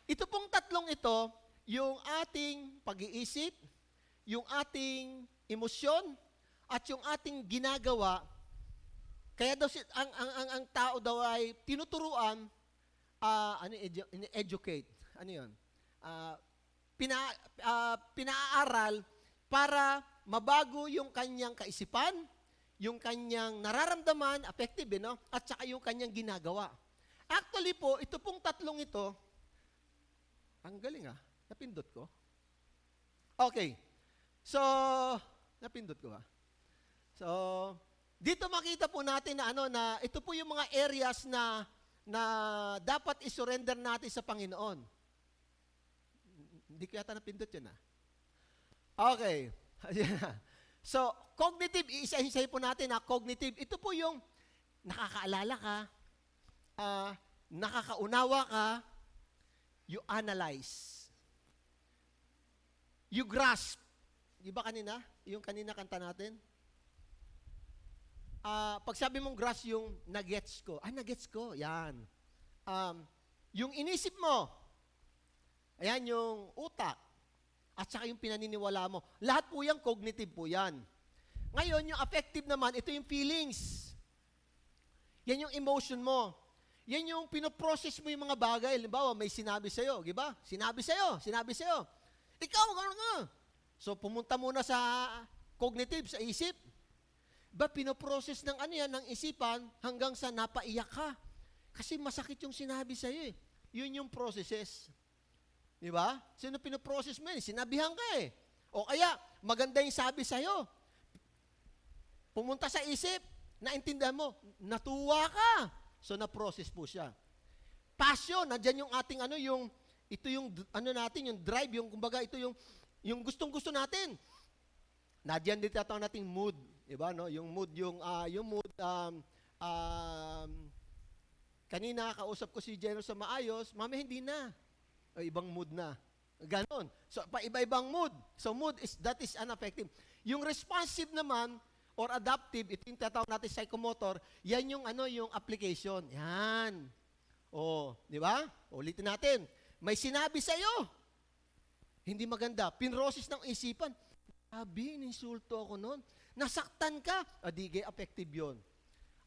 Ito pong 3 ito, yung ating pag-iisip, yung ating emosyon, at yung ating ginagawa. Kaya daw ang tao daw ay tinuturuan, educate. Ano yun? Pinaaral para mabago yung kanyang kaisipan, yung kanyang nararamdaman, affective, at saka yung kanyang ginagawa. Actually po, ito pong 3 ito, ang galing napindot ko. Okay. So, napindot ko So, dito makita po natin na ito po yung mga areas na dapat isurrender natin sa Panginoon. Hindi ko yata napindot yun Okay. So, cognitive, isa-isa po natin cognitive. Ito po yung nakakaalala ka, nakakaunawa ka, you analyze. You grasp. Di ba kanina? Yung kanina kanta natin? Pag sabi mong grasp, yung nagets ko. Nagets ko. Yan. Yung inisip mo. Ayan yung utak. At saka yung pinaniniwala mo. Lahat po yan, cognitive po yan. Ngayon, yung affective naman, ito yung feelings. Yan yung emotion mo. Yan yung pinoprocess mo yung mga bagay. Halimbawa, may sinabi sa'yo. Diba? Sinabi sa'yo. Ikaw, gano'n nga. So, pumunta muna sa cognitive, sa isip. Pinoprocess ng ng isipan hanggang sa napaiyak ka. Kasi masakit yung sinabi sa'yo eh. Yun yung processes. Di ba? Sino pinoprocess mo yun? Sinabihan ka eh. O kaya, maganda yung sabi sa'yo. Pumunta sa isip, naintindihan mo, natuwa ka. So, na-process po siya. Passion, nandyan yung ating Ito yung ano natin, yung drive, yung kumbaga ito yung gustong-gusto natin. Nandiyan din tatawag nating mood, 'di ba, no? Yung mood kanina kausap ko si Jenno sa maayos, mami hindi na. O, ibang mood na. Ganon. So iba-ibang mood. So that is unaffective. Yung responsive naman or adaptive, ito yung tatawag natin psychomotor, yan yung application. Yan. O, di ba? Ulitin natin. May sinabi sa iyo. Hindi maganda. Pinrosis ng isipan. Sabi, ininsulto ako noon. Nasaktan ka. Adigay, effective yun.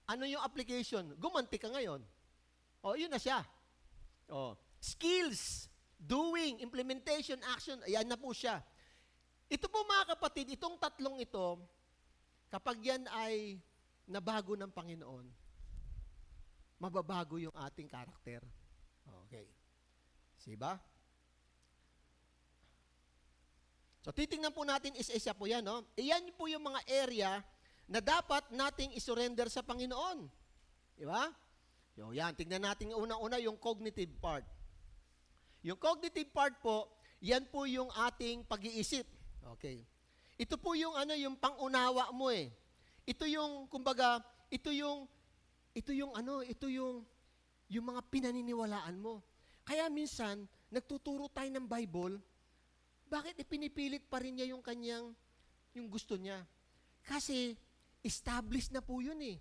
Ano yung application? Gumanti ka ngayon. O, yun na siya. O, skills, doing, implementation, action, ayan na po siya. Ito po mga kapatid, itong tatlong ito, kapag yan ay nabago ng Panginoon, mababago yung ating karakter. Okay. Diba? So, titingnan po natin isa-isa po yan, no? Iyan po yung mga area na dapat nating isurrender sa Panginoon. Diba? So, yan, tingnan natin unang-una yung cognitive part. Yung cognitive part po, yan po yung ating pag-iisip. Okay. Ito po yung yung pangunawa mo eh. Ito yung kumbaga, ito yung mga pinaniniwalaan mo. Kaya minsan, nagtuturo tayo ng Bible, bakit ipinipilit pa rin niya yung gusto niya? Kasi, established na po yun eh.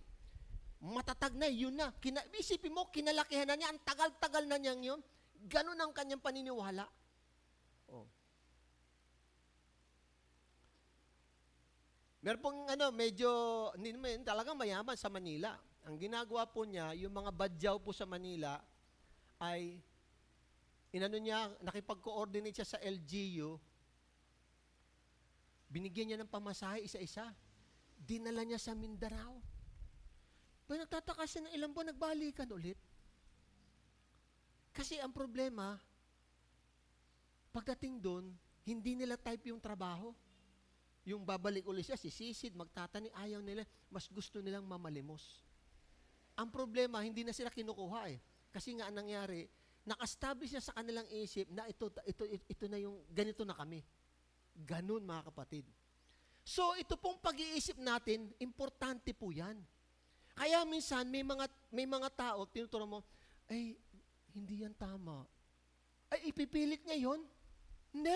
Matatag na, yun na. Isipin mo, kinalakihan na niya, ang tagal-tagal na niyang yun. Ganun ang kanyang paniniwala. Oh. Meron pong medyo, talagang mayaman sa Manila. Ang ginagawa po niya, yung mga badyaw po sa Manila, ay, nakipag-coordinate siya sa LGU, binigyan niya ng pamasahe isa-isa, dinala niya sa Mindanao. Nagtataka siya ng ilang buwan, nagbalikan ulit. Kasi ang problema, pagdating doon, hindi nila type yung trabaho. Yung babalik ulit siya, sisisid, magtatani, ayaw nila, mas gusto nilang mamalimos. Ang problema, hindi na sila kinukuha eh. Kasi nga ang nangyari, naka-establish na sa kanilang isip na ito na yung, ganito na kami. Ganun mga kapatid. So, ito pong pag-iisip natin, importante po yan. Kaya minsan, may mga tao, tinuturo mo, ay, hindi yan tama. Ay, ipipilit niya yun? Hindi.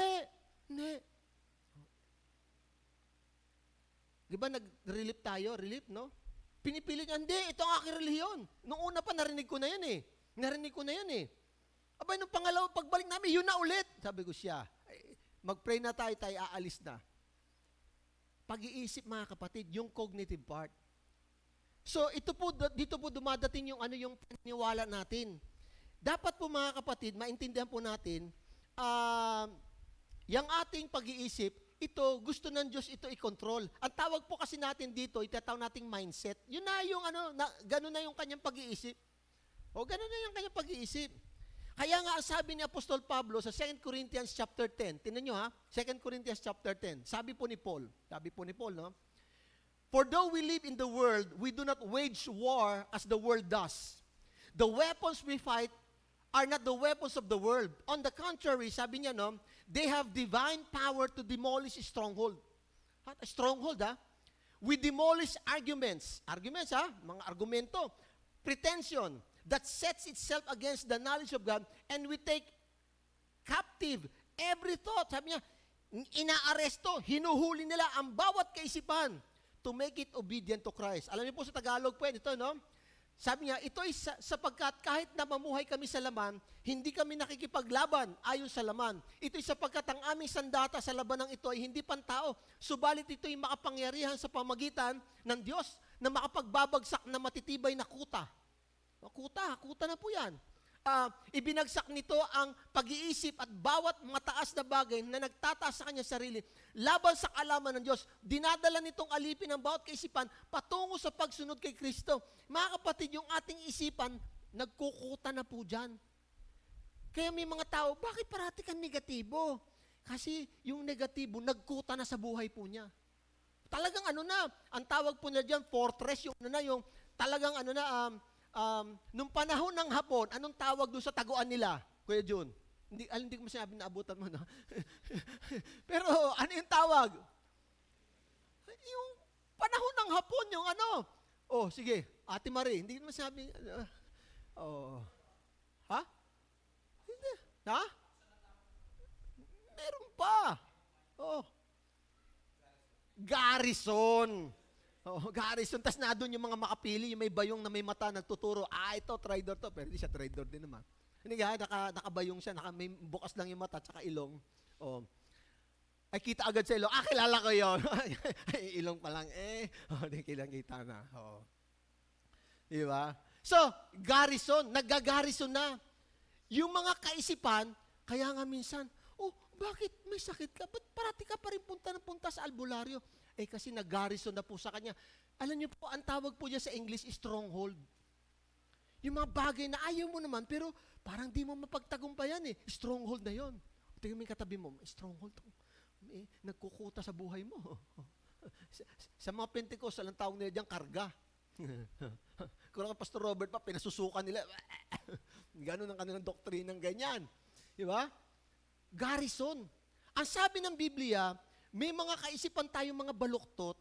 Di ba nag-relief tayo? Relief, no? Pinipilit niya, hindi, ito ang aking relihiyon. Nung una pa, narinig ko na yan eh. Abay, nung pangalawa, pagbalik namin, yun na ulit. Sabi ko siya, mag-pray na tayo aalis na. Pag-iisip mga kapatid, yung cognitive part. So, dito po dumadating yung yung paniniwala natin. Dapat po mga kapatid, maintindihan po natin, yung ating pag-iisip, ito, gusto ng Diyos ito i-control. Ang tawag po kasi natin dito, itatawag nating mindset. Yun na yung ganun na yung kanyang pag-iisip. Ganun na yung kanyang pag-iisip. Kaya nga, sabi ni Apostol Pablo sa 2 Corinthians chapter 10, tingnan nyo ha, 2 Corinthians chapter 10, sabi po ni Paul, no? For though we live in the world, we do not wage war as the world does. The weapons we fight are not the weapons of the world. On the contrary, sabi niya, no, they have divine power to demolish stronghold. A stronghold, ha? We demolish arguments. Arguments, ha? Mga argumento. Pretension that sets itself against the knowledge of God, and we take captive every thought. Sabi niya, inaaresto, hinuhuli nila ang bawat kaisipan to make it obedient to Christ. Alam niyo po sa Tagalog po ito, no? Sabi niya, ito ay sapagkat kahit na mamuhay kami sa laman, hindi kami nakikipaglaban ayon sa laman. Ito ay sapagkat ang aming sandata sa labanang ito ay hindi pantao, subalit ito ay makapangyarihan sa pamagitan ng Diyos na makapagbabagsak na matitibay na kuta. Kuta na po yan. Ibinagsak nito ang pag-iisip at bawat mataas na bagay na nagtataas sa kanyang sarili laban sa kaalaman ng Diyos. Dinadala nitong alipin ang bawat kaisipan patungo sa pagsunod kay Kristo. Mga kapatid, yung ating isipan, nagkukuta na po dyan. Kaya may mga tao, bakit parati kang negatibo? Kasi yung negatibo, nagkuta na sa buhay po niya. Talagang ang tawag po nila dyan, fortress, yung talagang nung panahon ng Hapon, anong tawag doon sa taguan nila, Kuya Jun? Hindi ko masabi na abutan mo, no? Pero ano yung tawag? Yung panahon ng hapon, yung ano. Oh, sige, Ate Marie, hindi ko masabi, ha? Hindi. Ha? Meron pa. Oh. Garrison. Oh, garrison. Tapos na doon yung mga makapili, yung may bayong na may mata, nagtuturo, ito, trader to. Pero hindi siya trader din naman. Hindi nga, nakabayong siya, may bukas lang yung mata, tsaka ilong. Oh. Ay, kita agad sa ilong. Kilala ko yun. Ay, ilong pa lang, di kita na. Oh. Di ba? So, garrison, nagga-garrison na. Yung mga kaisipan, kaya nga minsan, bakit may sakit ka? Ba't parati ka pa rin punta sa albularyo? Kasi nag-garrison na po sa kanya. Alam niyo po, ang tawag po niya sa English, stronghold. Yung mga bagay na ayaw mo naman, pero parang di mo mapagtagumpayan Stronghold na yon. Tingnan mo yung katabi mo, stronghold to. Nagkukuta sa buhay mo. Sa mga Pentecostal, ang tawag nila diyan, karga. Kung ka Pastor Robert pa, pinasusukan nila. Ganon ang kanilang doktrinang ganyan. Di ba? Garrison. Ang sabi ng Biblia, may mga kaisipan tayong mga baluktot.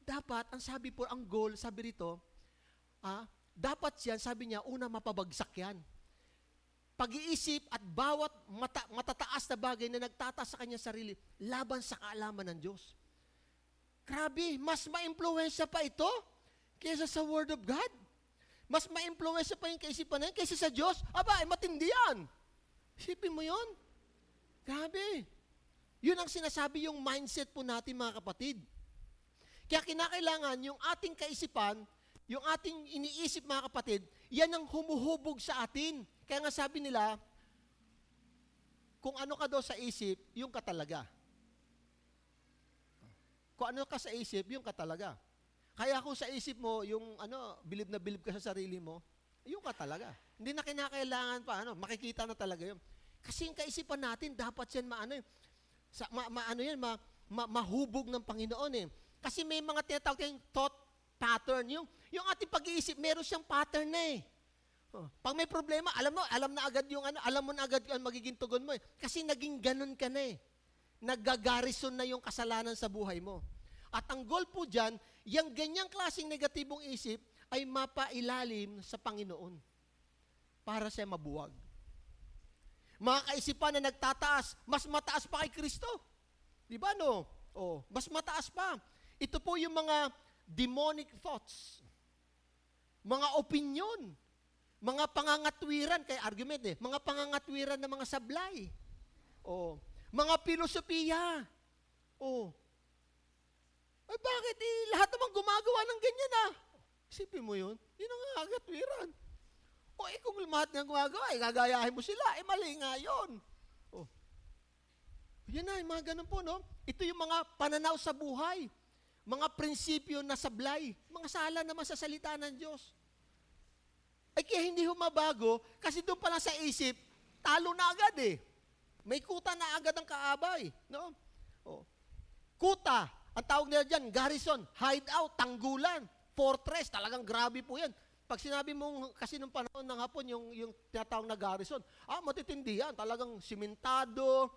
Dapat, ang sabi po, ang goal, sabi rito, dapat yan, sabi niya, una mapabagsak yan. Pag-iisip at bawat matataas na bagay na nagtataas sa kanya sarili, laban sa kaalaman ng Diyos. Grabe, mas ma-impluwensya pa ito kaysa sa Word of God. Mas ma-impluwensya pa yung kaisipan na yan kaysa sa Diyos. Matindi yan. Isipin mo yun. Grabe. Yun ang sinasabi yung mindset po natin, mga kapatid. Kaya kinakailangan yung ating kaisipan, yung ating iniisip, mga kapatid, yan ang humuhubog sa atin. Kaya nga sabi nila, kung ano ka daw sa isip, yung ka talaga. Kung ano ka sa isip, yung ka talaga. Kaya kung sa isip mo, yung bilib na bilib ka sa sarili mo, yung ka talaga. Hindi na kinakailangan pa, makikita na talaga yun. Kasi yung kaisipan natin, dapat yan mahubog ng Panginoon Kasi may mga tinatawag tayong thought pattern. Yung ating pag-iisip, meron siyang pattern na Pag may problema, alam na agad alam mo na agad ang magiging tugon mo Kasi naging ganun ka na Naggagarrison na yung kasalanan sa buhay mo. At ang goal po dyan, yung ganyang klaseng negatibong isip ay mapailalim sa Panginoon para siya mabuwag. Mga kaisipan na nagtataas, mas mataas pa kay Kristo. Di ba mas mataas pa. Ito po yung mga demonic thoughts, mga opinion, mga pangangatwiran, kay argument mga pangangatwiran ng mga sablay. Mga filosofiya. Bakit lahat naman gumagawa ng ganyan Isipin mo yun, yun ang nangangatwiran. Kung lahat na gumagawa, gagayahin mo sila, mali nga yun. Yan na, yung mga ganun po, Ito yung mga pananaw sa buhay, mga prinsipyo na sablay, mga sala naman sa salita ng Diyos. Kaya hindi mabago, kasi doon pa lang sa isip, talo na agad May kuta na agad ang kaabay. Kuta, ang tawag nila dyan, garrison, hideout, tanggulan, fortress, talagang grabe po yan. Pag sinabi mong, kasi nung panahon ng hapon, yung tinatawag na garrison, matitindi yan, talagang simentado,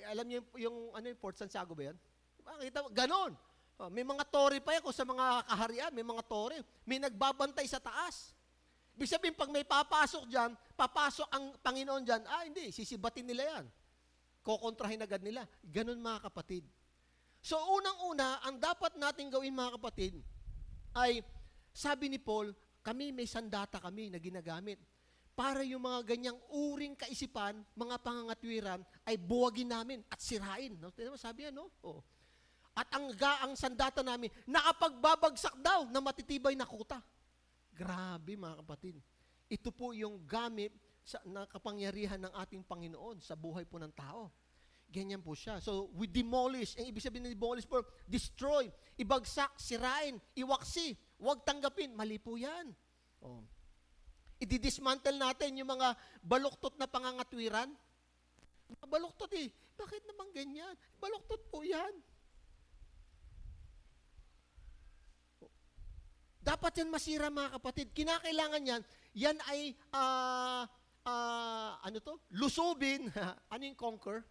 alam niyo yung Fort Santiago ba yan? Makita mo, ganon. May mga tore pa yan, kung sa mga kaharian, may mga tore, may nagbabantay sa taas. Ibig sabihin, pag may papasok dyan, papasok ang Panginoon dyan, hindi, sisibatin nila yan. Kokontrahin agad nila. Ganon, mga kapatid. So, unang-una, ang dapat natin gawin, mga kapatid, ay, sabi ni Paul, may sandata kami na ginagamit para yung mga ganyang uring kaisipan, mga pangangatwiran, ay buwagin namin at sirain. Sabi yan, At ang sandata namin, nakapagbabagsak daw na matitibay na kuta. Grabe, mga kapatid. Ito po yung gamit na kapangyarihan ng ating Panginoon sa buhay po ng tao. Ganyan po siya. So, we demolish. Ang ibig sabihin ng demolish po, destroy, ibagsak, sirain, iwaksi, huwag tanggapin. Mali po yan. I-dismantle natin yung mga baluktot na pangangatwiran. Mga baluktot Bakit naman ganyan? Baluktot po yan. Dapat yan masira, mga kapatid. Kinakailangan yan ay lusubin. Ano yung conquer?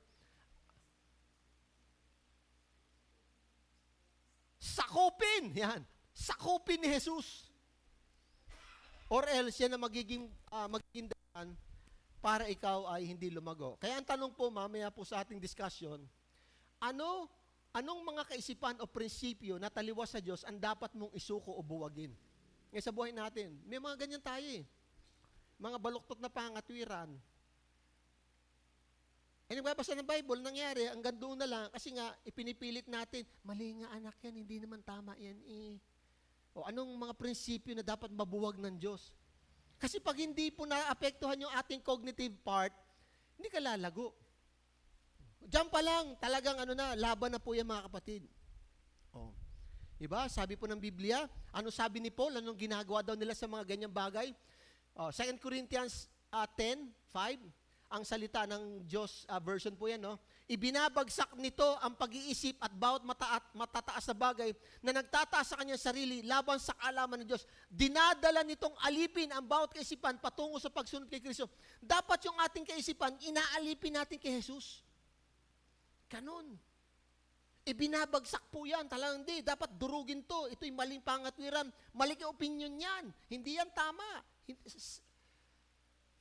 Sakupin. Yan. Sakupin ni Jesus. Or else, yan na magiging daan para ikaw ay hindi lumago. Kaya ang tanong po, mamaya po sa ating discussion, anong mga kaisipan o prinsipyo na taliwas sa Diyos ang dapat mong isuko o buwagin? Ngayon sa buhay natin, may mga ganyan tayo eh. Mga baluktot na pangatwiran. Nagbabasa ng Bible, nangyari, hanggang doon na lang, kasi nga, ipinipilit natin, mali nga anak yan, hindi naman tama yan eh. O anong mga prinsipyo na dapat mabuwag ng Diyos? Kasi pag hindi po naapektuhan yung ating cognitive part, hindi ka lalago. Diyan pa lang, talagang laban na po yan mga kapatid. O. Diba? Sabi po ng Biblia, ano sabi ni Paul, anong ginagawa daw nila sa mga ganyang bagay? 2 Corinthians 10:5, ang salita ng Diyos version po yan, no? Ibinabagsak nito ang pag-iisip at bawat matataas na bagay na nagtataas sa kanyang sarili laban sa kaalaman ng Diyos. Dinadala nitong alipin ang bawat kaisipan patungo sa pagsunod kay Kristo. Dapat yung ating kaisipan, inaalipin natin kay Jesus. Ganon. Ibinabagsak po yan. Talagang hindi. Dapat durugin to. Ito'y maling pangatwiran. Maling opinion yan. Hindi yan tama.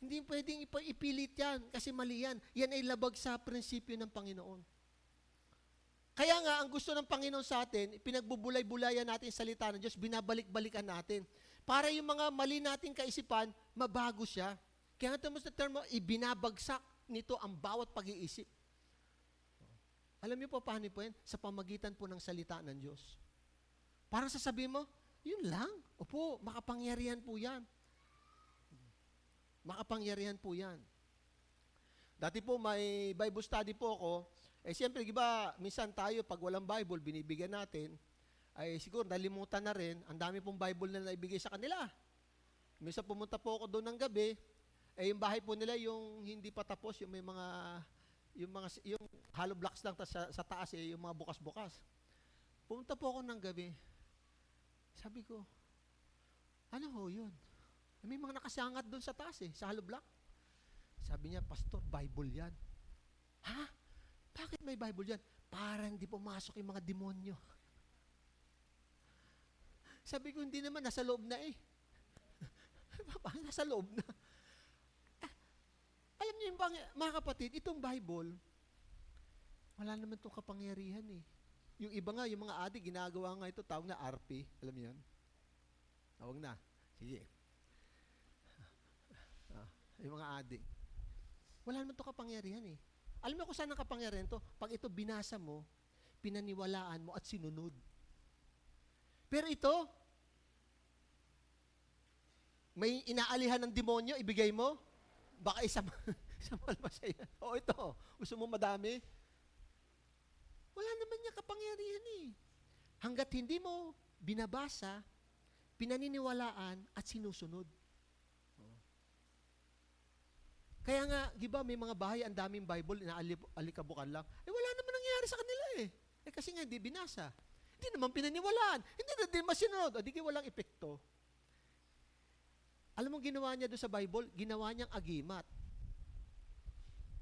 Hindi pwedeng ipilit yan kasi mali yan. Yan ay labag sa prinsipyo ng Panginoon. Kaya nga, ang gusto ng Panginoon sa atin, pinagbubulay-bulayan natin yung salita ng Diyos, binabalik-balikan natin. Para yung mga mali nating kaisipan, mabago siya. Kaya nga sa termo, ibinabagsak nito ang bawat pag-iisip. Alam niyo po paano po yan? Sa pamagitan po ng salita ng Diyos. Parang sasabihin mo, yun lang. Opo, makapangyarihan po yan. Makapangyarihan po yan. Dati po may Bible study po ako. Siyempre, diba, minsan tayo, pag walang Bible, binibigyan natin, ay siguro nalimutan na rin, ang dami pong Bible na naibigay sa kanila. Minsan pumunta po ako doon ng gabi, yung bahay po nila, yung hindi pa tapos, yung may mga, yung hollow blocks lang sa taas, yung mga bukas-bukas. Pumunta po ako ng gabi. Sabi ko, ano ho yun? May mga nakasangat doon sa taas sa hollow block. Sabi niya, Pastor, Bible yan. Ha? Bakit may Bible yan? Para hindi pumasok yung mga demonyo. Sabi ko, hindi naman, nasa loob na eh. Nasa loob na. Alam niyo, mga kapatid, itong Bible, wala naman itong kapangyarihan eh. Yung iba nga, yung mga adik, ginagawa nga ito, tawag na RP. Alam niyo yan? Tawag na. Sige. Yung mga adik. Wala naman ito kapangyarihan eh. Alam mo kung saan ang kapangyarihan to? Pag ito binasa mo, pinaniwalaan mo at sinunod. Pero ito, may inaalihan ng demonyo, ibigay mo, baka isang malmasaya. O ito, gusto mo madami? Wala naman niya kapangyarihan eh. Hanggat hindi mo binabasa, pinaniniwalaan at sinusunod. Kaya nga, di ba, may mga bahay, ang daming Bible, inaalikabukan lang. Wala naman nangyayari sa kanila eh. Kasi nga, hindi binasa. Hindi naman pinaniwalaan. Hindi na din masinunod. O, di walang epekto. Alam mo ginawa niya doon sa Bible? Ginawa niyang agimat.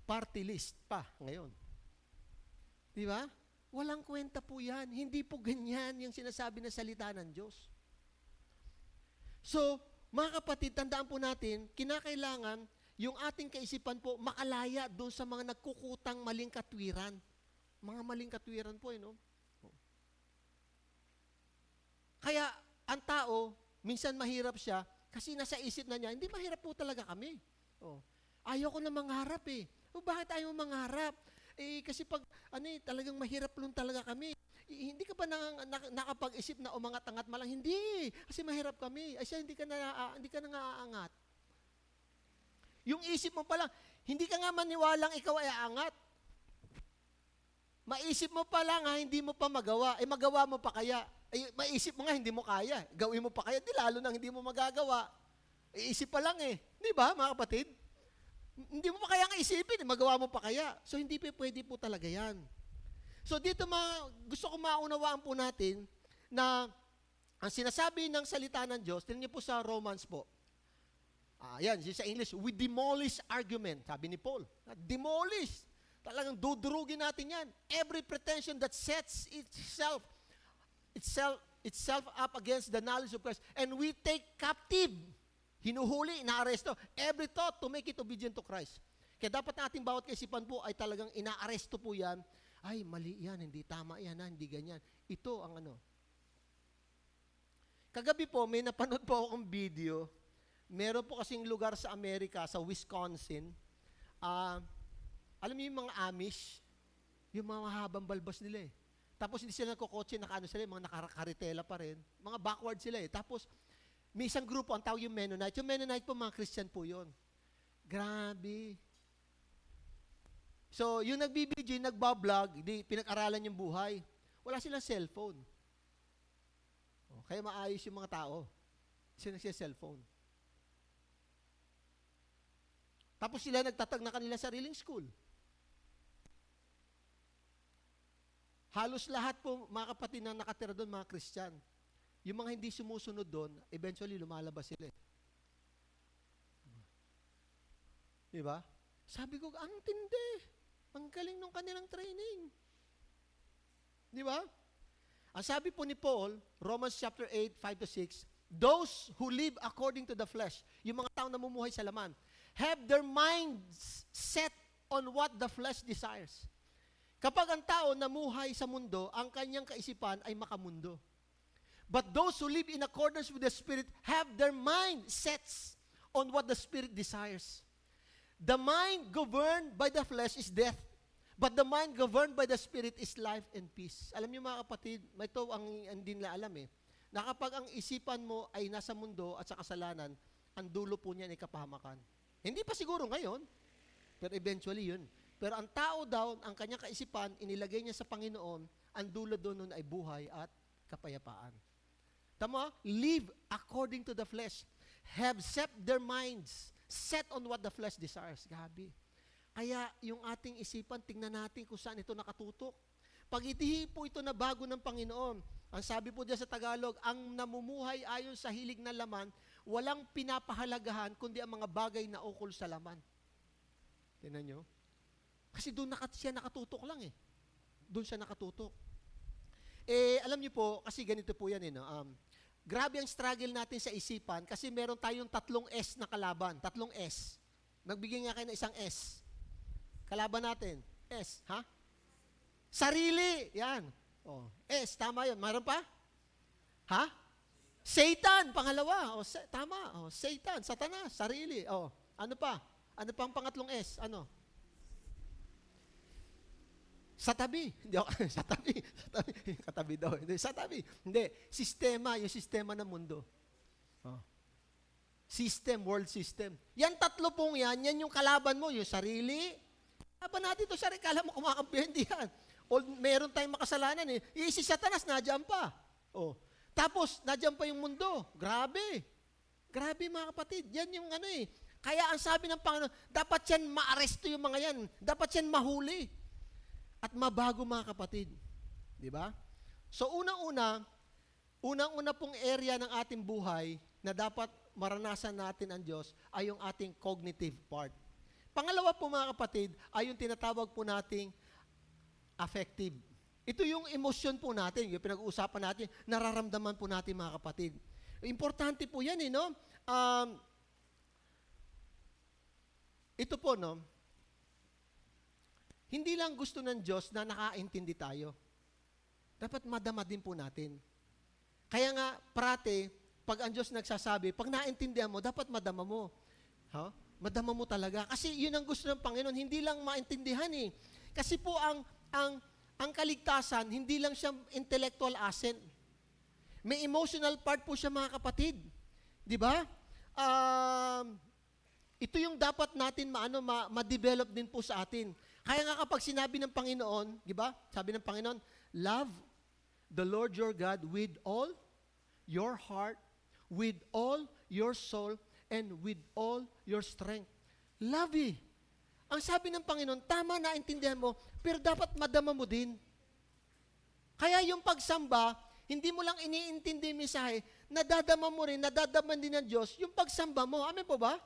Party list pa ngayon. Di ba? Walang kwenta po yan. Hindi po ganyan yung sinasabi na salita ng Diyos. So, mga kapatid, tandaan po natin, kinakailangan yung ating kaisipan po makalaya doon sa mga nagkukutang maling katwiran. Mga maling katwiran po, no? Kaya, ang tao, minsan mahirap siya, kasi nasa isip na niya, hindi mahirap po talaga kami. Ayaw ko na mangarap eh. Bakit ayaw mangarap? Kasi pag, talagang mahirap lang talaga kami. Hindi ka ba nakapag-isip na umangat-angat malang? Hindi, kasi mahirap kami. Siya, hindi ka na nga-aangat. Yung isip mo pa lang, hindi ka nga maniwalang ikaw ay aangat. Maisip mo pa lang hindi mo pa magawa. Magawa mo pa kaya? Maisip mo nga, hindi mo kaya. Gawin mo pa kaya? Di lalo nang hindi mo magagawa. Isip pa lang eh. Di ba, mga kapatid? Hindi mo pa kaya nga isipin, magawa mo pa kaya? So, hindi pwede po talaga yan. So, dito gusto ko maunawaan po natin na ang sinasabi ng salita ng Diyos, tingnan niyo po sa Romans po. Yan, sa English, we demolish argument, sabi ni Paul. Demolish. Talagang dudurugin natin yan. Every pretension that sets itself up against the knowledge of Christ. And we take captive, hinuhuli, inaaresto, every thought to make it obedient to Christ. Kaya dapat natin bawat kaisipan po ay talagang inaaresto po yan. Ay, mali yan, hindi tama yan, hindi ganyan. Ito ang ano. Kagabi po, may napanood po akong video. Meron po kasing lugar sa Amerika, sa Wisconsin. Alam niyo yung mga Amish, yung mga mahabang balbas nila eh. Tapos hindi sila nagkokotse, sila, mga nakakaritela pa rin. Mga backward sila eh. Tapos, may isang grupo, ang tawag yung Mennonite. Yung Mennonite po, mga Christian po yun. Grabe. So, yung nagbibideo, yung nagbablog, pinag-aralan yung buhay. Wala silang cellphone. Kaya maayos yung mga tao. Sila cellphone. Tapos sila nagtatag na kanila sariling school. Halos lahat po, mga kapatid na nakatira doon, mga Christian. Yung mga hindi sumusunod doon, eventually lumalabas sila. Diba? Sabi ko, ang tindi. Ang galing nung kanilang training. Diba? Ang sabi po ni Paul, Romans chapter 8, 5-6, those who live according to the flesh, yung mga taong namumuhay sa laman, have their minds set on what the flesh desires. Kapag ang tao namuhay sa mundo, ang kanyang kaisipan ay makamundo. But those who live in accordance with the Spirit have their mind sets on what the Spirit desires. The mind governed by the flesh is death, but the mind governed by the Spirit is life and peace. Alam niyo mga kapatid, ito ang hindi nila alam na kapag ang isipan mo ay nasa mundo at sa kasalanan, ang dulo po niyan ay kapahamakan. Hindi pa siguro ngayon, pero eventually yun. Pero ang tao daw, ang kanyang kaisipan, inilagay niya sa Panginoon, ang dulo doon nun ay buhay at kapayapaan. Tama? Live according to the flesh. Have set their minds set on what the flesh desires. Gabi. Kaya yung ating isipan, tingnan natin kung saan ito nakatutok. Pag itihi po ito na bago ng Panginoon, ang sabi po diyan sa Tagalog, ang namumuhay ayon sa hilig na laman, walang pinapahalagahan kundi ang mga bagay na ukol sa laman. Tingnan nyo? Kasi doon siya nakatutok lang eh. Doon siya nakatutok. Alam niyo po, kasi ganito po yan grabe ang struggle natin sa isipan kasi meron tayong 3 S na kalaban. 3 S. Nagbigay nga kayo ng isang S. Kalaban natin. S, ha? Sarili. Yan. S, tama yun. Mayroon pa? Ha? Satan, pangalawa. Tama. Satan, Satanas, sarili. Ano pa? Ano pa ang pangatlong S? Ano? Sa tabi. Hindi ako, sa tabi. Katabi daw. Hindi, sa tabi. Hindi. Sistema, yung sistema ng mundo. System, world system. Yan 3 pong yan yung kalaban mo, yung sarili. Kalaban natin ito, sarili. Kala mo kumakampihan, hindi yan. O meron tayong makasalanan si Satanas, nadyan pa. Tapos, nadyan pa yung mundo. Grabe. Grabe mga kapatid. Yan yung Kaya ang sabi ng Panginoon, dapat yan maaresto yung mga yan. Dapat yan mahuli. At mabago mga kapatid. Di ba? So unang-una pong area ng ating buhay na dapat maranasan natin ang Diyos ay yung ating cognitive part. Pangalawa po mga kapatid ay yung tinatawag po nating affective. Ito yung emosyon po natin, yung pinag-uusapan natin, nararamdaman po natin mga kapatid. Importante po yan no? Ito po hindi lang gusto ng Diyos na nakaintindi tayo. Dapat madama din po natin. Kaya nga, pag ang Diyos nagsasabi, pag naintindihan mo, dapat madama mo. Madama mo talaga. Kasi yun ang gusto ng Panginoon, hindi lang maintindihan Kasi po ang kaligtasan, hindi lang siya intellectual asset. May emotional part po siya mga kapatid. Di ba? Ito yung dapat natin ma-develop din po sa atin. Kaya nga kapag sinabi ng Panginoon, di ba? Sabi ng Panginoon, love the Lord your God with all your heart, with all your soul, and with all your strength. Love Ang sabi ng Panginoon, tama na intindihan mo, pero dapat madama mo din. Kaya yung pagsamba, hindi mo lang iniintindi yung mensahe, nadadama mo rin, nadadaman din ng Diyos, yung pagsamba mo. Amen po ba?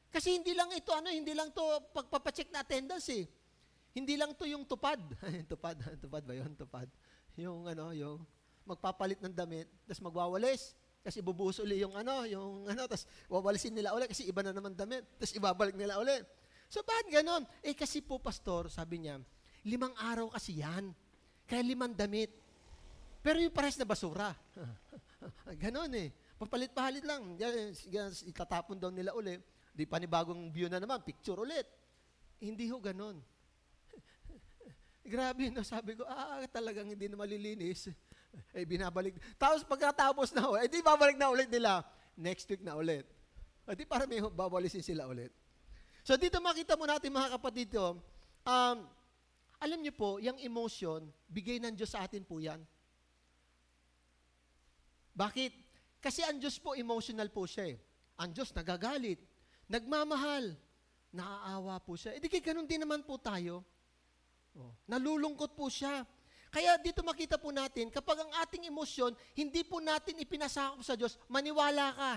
Kasi hindi lang ito, hindi lang to pagpapacheck na attendance eh. Hindi lang to yung tupad. Tupad ba yun? Tupad. Yung magpapalit ng damit, tapos magwawalis. Kasi ibubuhos uli tapos wawalisin nila uli kasi iba na naman damit. Tapos ibabalik nila uli. So, bakit ganon? Kasi po, pastor, sabi niya, 5 araw kasi yan. Kaya 5 damit. Pero yung pares na basura. Ganon eh. Papalit-palit lang. Itatapon daw nila uli. Di panibagong view na naman, picture ulit. Hindi ho ganon. Grabe, no? Sabi ko, talagang hindi na malilinis. Binabalik. Tapos pagkatapos na di babalik na ulit nila. Next week na ulit. Di para may babalisin sila ulit. So dito makita mo natin mga kapatid alam niyo po, yung emotion, bigay ng Diyos sa atin po yan. Bakit? Kasi ang Diyos po, emotional po siya eh. Ang Diyos nagagalit, nagmamahal, naaawa po siya. Di ganun din naman po tayo. Nalulungkot po siya. Kaya dito makita po natin, kapag ang ating emosyon, hindi po natin ipinasakop sa Diyos, maniwala ka.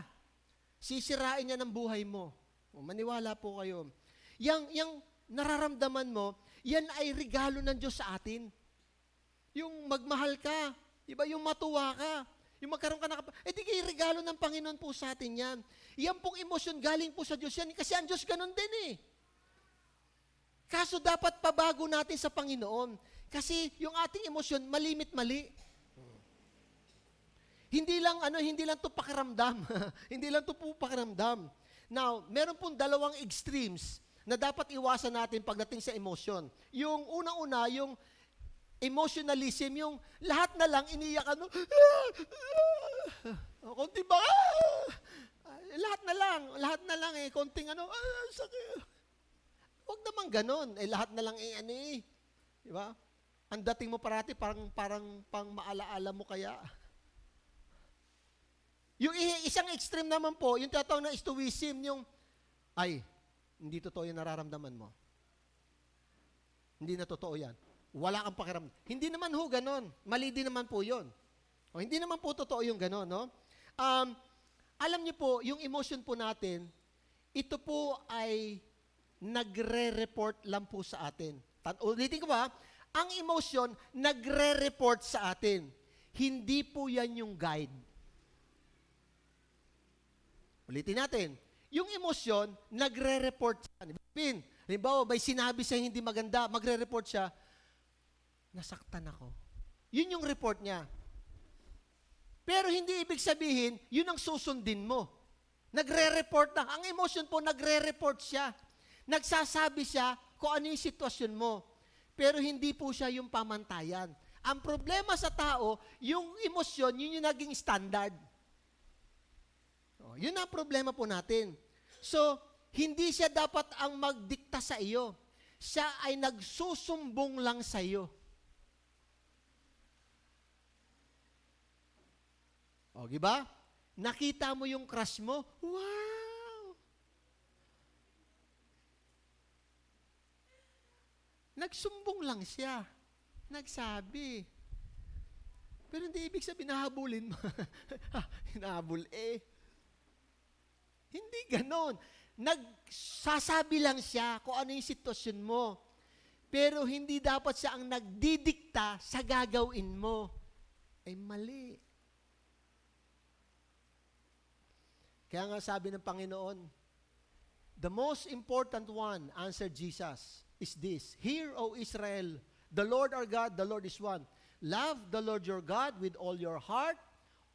Sisirain niya ng buhay mo. Maniwala po kayo. Yang nararamdaman mo, yan ay regalo ng Diyos sa atin. Yung magmahal ka, diba? Yung matuwa ka, yung magkaroon ka di regalo ng Panginoon po sa atin yan. Yan pong emosyon galing po sa Diyos yan, kasi ang Diyos ganun din eh. Kaso dapat pabago natin sa Panginoon. Kasi yung ating emosyon, malimit-mali. Hindi lang to pakiramdam. Hindi lang to po pakiramdam. Now, meron pong 2 extremes na dapat iwasan natin pagdating sa emosyon. Yung unang-una, yung emotionalism, yung lahat na lang iniiyak konti ba? Lahat na lang konting sakit. Huwag naman ganon. Lahat na lang di ba? Ang dating mo parati parang pang maalaala mo kaya. Yung isang extreme naman po, yung tinatawag na stoicism, yung, hindi totoo yung nararamdaman mo. Hindi na totoo yan. Wala kang pakiramdam. Hindi naman ho ganon. Mali din naman po yun. Hindi naman po totoo yung ganon, no? Alam niyo po, yung emotion po natin, ito po ay nagre-report lang po sa atin. Ulitin ko ba? Ang emotion, nagre-report sa atin. Hindi po yan yung guide. Ulitin natin. Yung emosyon, nagre-report siya. Halimbawa, may sinabi siya hindi maganda, magre-report siya, nasaktan ako. Yun yung report niya. Pero hindi ibig sabihin, yun ang susundin mo. Nagre-report na. Ang emosyon po, nagre-report siya. Nagsasabi siya kung ano yung sitwasyon mo. Pero hindi po siya yung pamantayan. Ang problema sa tao, yung emosyon, yun yung naging standard. Yun ang problema po natin. So, hindi siya dapat ang magdikta sa iyo. Siya ay nagsusumbong lang sa iyo. Diba? Nakita mo yung crush mo, wow! Nagsumbong lang siya. Nagsabi. Pero hindi ibig sabihin, nahabulin mo. Hinahabol Hindi ganon. Nagsasabi lang siya kung ano yung sitwasyon mo. Pero hindi dapat siya ang nagdidikta sa gagawin mo. Mali. Kaya nga sabi ng Panginoon, the most important one, answered Jesus, is this: Hear, O Israel, the Lord our God, the Lord is one. Love the Lord your God with all your heart,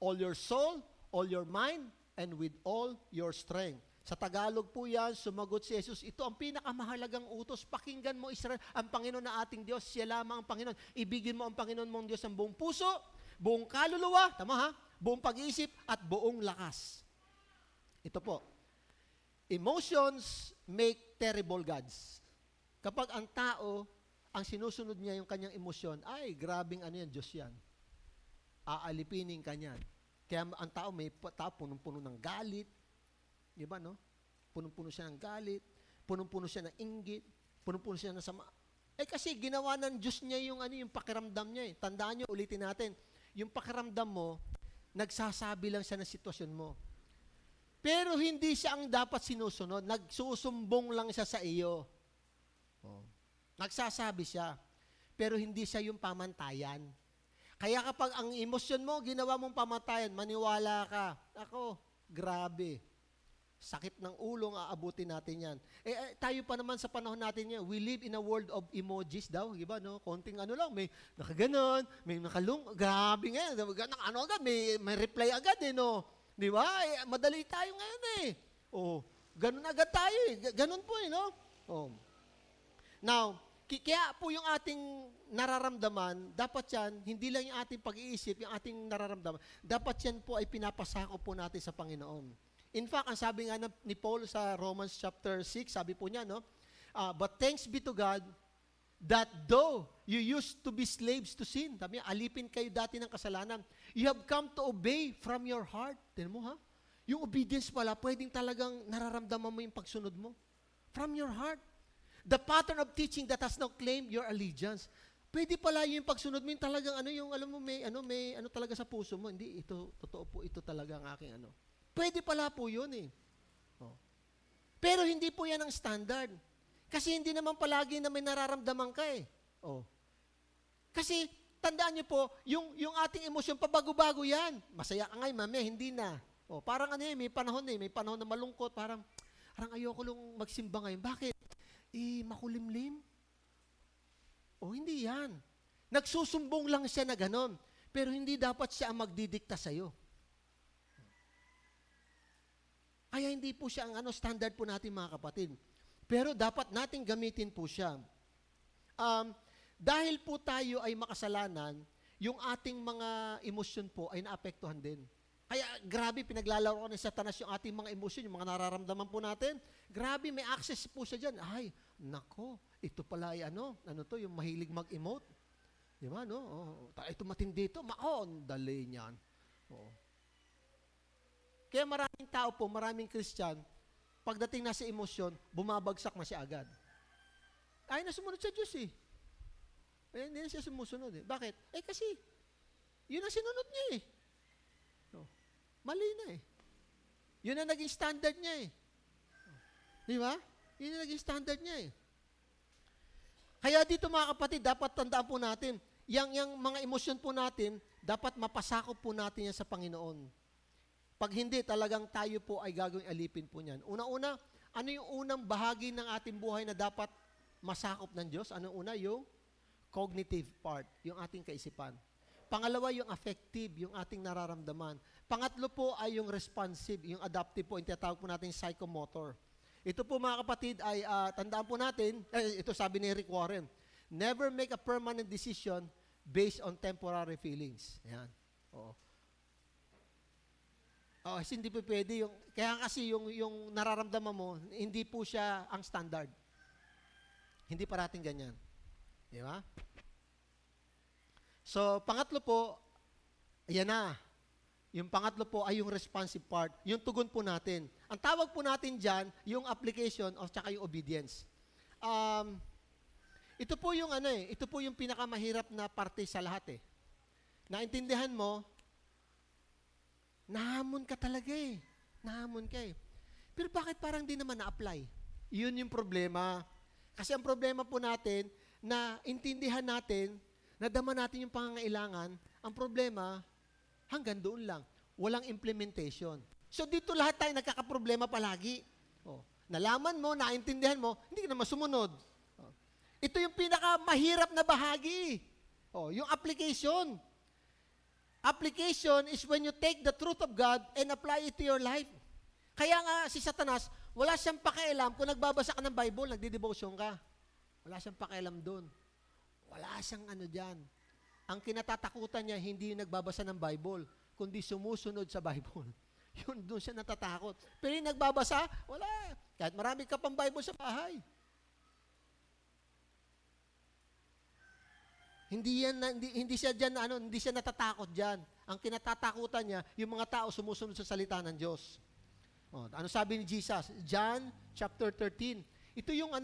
all your soul, all your mind, and with all your strength. Sa Tagalog po yan, sumagot si Jesus, ito ang pinakamahalagang utos. Pakinggan mo, Israel, ang Panginoon na ating Diyos, siya lamang ang Panginoon. Ibigin mo ang Panginoon mong Diyos ang buong puso, buong kaluluwa, buong pag-iisip, at buong lakas. Ito po, emotions make terrible gods. Kapag ang tao, ang sinusunod niya yung kanyang emosyon, grabing Diyos yan. Aalipinin ka niyan. Kaya ang tao, punong-puno ng galit. Di ba, no? Punong-puno siya ng galit, punong-puno siya ng inggit, punong-puno siya ng sama. Kasi ginawa ng Diyos niya yung pakiramdam niya. Tandaan niyo, ulitin natin, yung pakiramdam mo, nagsasabi lang siya ng sitwasyon mo. Pero hindi siya ang dapat sinusunod. Nagsusumbong lang siya sa iyo. Oh. Nagsasabi siya. Pero hindi siya yung pamantayan. Kaya kapag ang emosyon mo, ginawa mong pamantayan, maniwala ka. Ako, grabe. Sakit ng ulo ang aabutin natin yan. Tayo pa naman sa panahon natin yan, we live in a world of emojis daw, diba, no? Konting ano lang, may nakaganon, may grabe nga, ano agad, may reply agad no? Di ba? Madali tayo ngayon Oh, ganun agad tayo ganun po no? Oh. Now, kaya po yung ating nararamdaman, dapat yan, hindi lang yung ating pag-iisip, yung ating nararamdaman, dapat yan po ay pinapasako po natin sa Panginoon. In fact, ang sabi nga ni Paul sa Romans chapter 6, sabi po niya, no? But thanks be to God that though you used to be slaves to sin, sabi niya, alipin kayo dati ng kasalanan, you have come to obey from your heart. Tignan mo ha? Yung obedience pala, pwedeng talagang nararamdaman mo yung pagsunod mo. From your heart. The pattern of teaching that has now claimed your allegiance. Pwede pala yung pagsunod mo, yung talagang alam mo, may talaga sa puso mo. Hindi, ito, totoo po, ito talaga ang aking Pwede pala po yun Oh. Pero hindi po yan ang standard. Kasi hindi naman palagi na may nararamdaman ka Oh. Kasi, tandaan niyo po, yung ating emosyon, pabago-bago yan. Masaya ka ngayon, mamaya, hindi na. Oh, parang may panahon may panahon na malungkot, parang ayoko lang magsimba ngayon. Bakit? Makulimlim. Oh, hindi yan. Nagsusumbong lang siya na ganon. Pero hindi dapat siya ang magdidikta sa'yo. Kaya hindi po siya ang standard po natin mga kapatid. Pero dapat natin gamitin po siya. Dahil po tayo ay makasalanan, yung ating mga emosyon po ay naapektuhan din. Kaya grabe, pinaglalaro ko ng Satanas yung ating mga emosyon, yung mga nararamdaman po natin. Grabe, may access po siya dyan. Ay, nako, ito pala ay yung mahilig mag-emote. Di ba, no? Ito matindi ito. Dali niyan. Oo. Kaya maraming tao po, maraming Christian, pagdating na sa emosyon, bumabagsak na siya agad. Ay, nasumunod sa Diyos hindi na siya sumusunod Bakit? Kasi, yun ang sinunod niya Mali na Yun ang naging standard niya Di ba? Yun ang naging standard niya Kaya dito mga kapatid, dapat tandaan po natin, yung mga emosyon po natin, dapat mapasakop po natin yan sa Panginoon. Pag hindi, talagang tayo po ay gagawing alipin po niyan. Una-una, ano yung unang bahagi ng ating buhay na dapat masakop ng Diyos? Ano una? Yung cognitive part, yung ating kaisipan. Pangalawa, yung affective, yung ating nararamdaman. Pangatlo po ay yung responsive, yung adaptive po, yung tinatawag po natin psychomotor. Ito po mga kapatid ay tandaan po natin, ito sabi ni Rick Warren, never make a permanent decision based on temporary feelings. Ayan. Oo. Hindi po pwede kaya kasi yung nararamdaman mo, hindi po siya ang standard. Hindi parating ganyan. Di ba? So, pangatlo po, ayan na. Yung pangatlo po ay yung responsive part, yung tugon po natin. Ang tawag po natin dyan, yung application o tsaka yung obedience. Ito po yung ito po yung pinakamahirap na parte sa lahat Naintindihan mo, nahamon ka talaga Nahamon ka Pero bakit parang di naman na-apply? Yun yung problema. Kasi ang problema po natin, na intindihan natin, nadama natin yung pangangailangan, ang problema, hanggang doon lang. Walang implementation. So dito lahat tayo nagkakaproblema palagi. Nalaman mo, naintindihan mo, hindi ka naman sumunod. Ito yung pinakamahirap na bahagi. Yung application. Application is when you take the truth of God and apply it to your life. Kaya nga si Satanas, wala siyang pakialam kung nagbabasa ka ng Bible, nagdi-devotion ka. Wala siyang pakialam doon. Wala siyang dyan. Ang kinatatakutan niya, hindi yung nagbabasa ng Bible, kundi sumusunod sa Bible. Yun, doon siya natatakot. Pero yung nagbabasa, wala. Kahit marami ka pang Bible sa bahay. Hindi siya diyan hindi siya natatakot diyan. Ang kinatatakutan niya yung mga tao sumusunod sa salita ng Diyos. Ano sabi ni Jesus? John chapter 13. Ito yung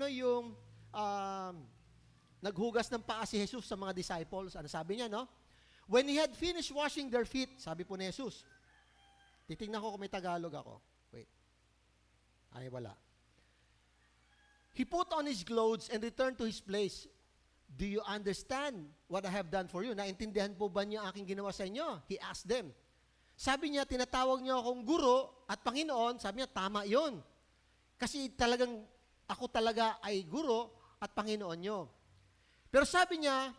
naghugas ng paa si Jesus sa mga disciples. Ano sabi niya, no? When he had finished washing their feet, sabi po ni Jesus. Titingnan ko kung may Tagalog ako. Wait. Ay, wala. He put on his clothes and returned to his place. Do you understand what I have done for you? Naintindihan po ba niyo aking ginawa sa inyo? He asked them. Sabi niya, tinatawag niyo akong guro at Panginoon. Sabi niya, tama yon. Kasi talagang ako talaga ay guro at Panginoon niyo. Pero sabi niya,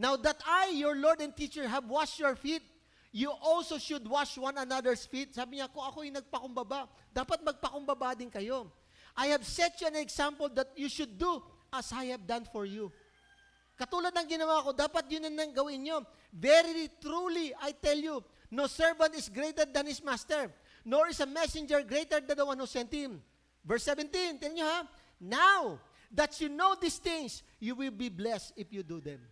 now that I, your Lord and teacher, have washed your feet, you also should wash one another's feet. Sabi niya, kung ako'y nagpakumbaba, dapat magpakumbaba din kayo. I have set you an example that you should do as I have done for you. Katulad ng ginawa ko, dapat yun ang gawin nyo. Very truly, I tell you, no servant is greater than his master, nor is a messenger greater than the one who sent him. Verse 17, tell nyo ha, now that you know these things, you will be blessed if you do them.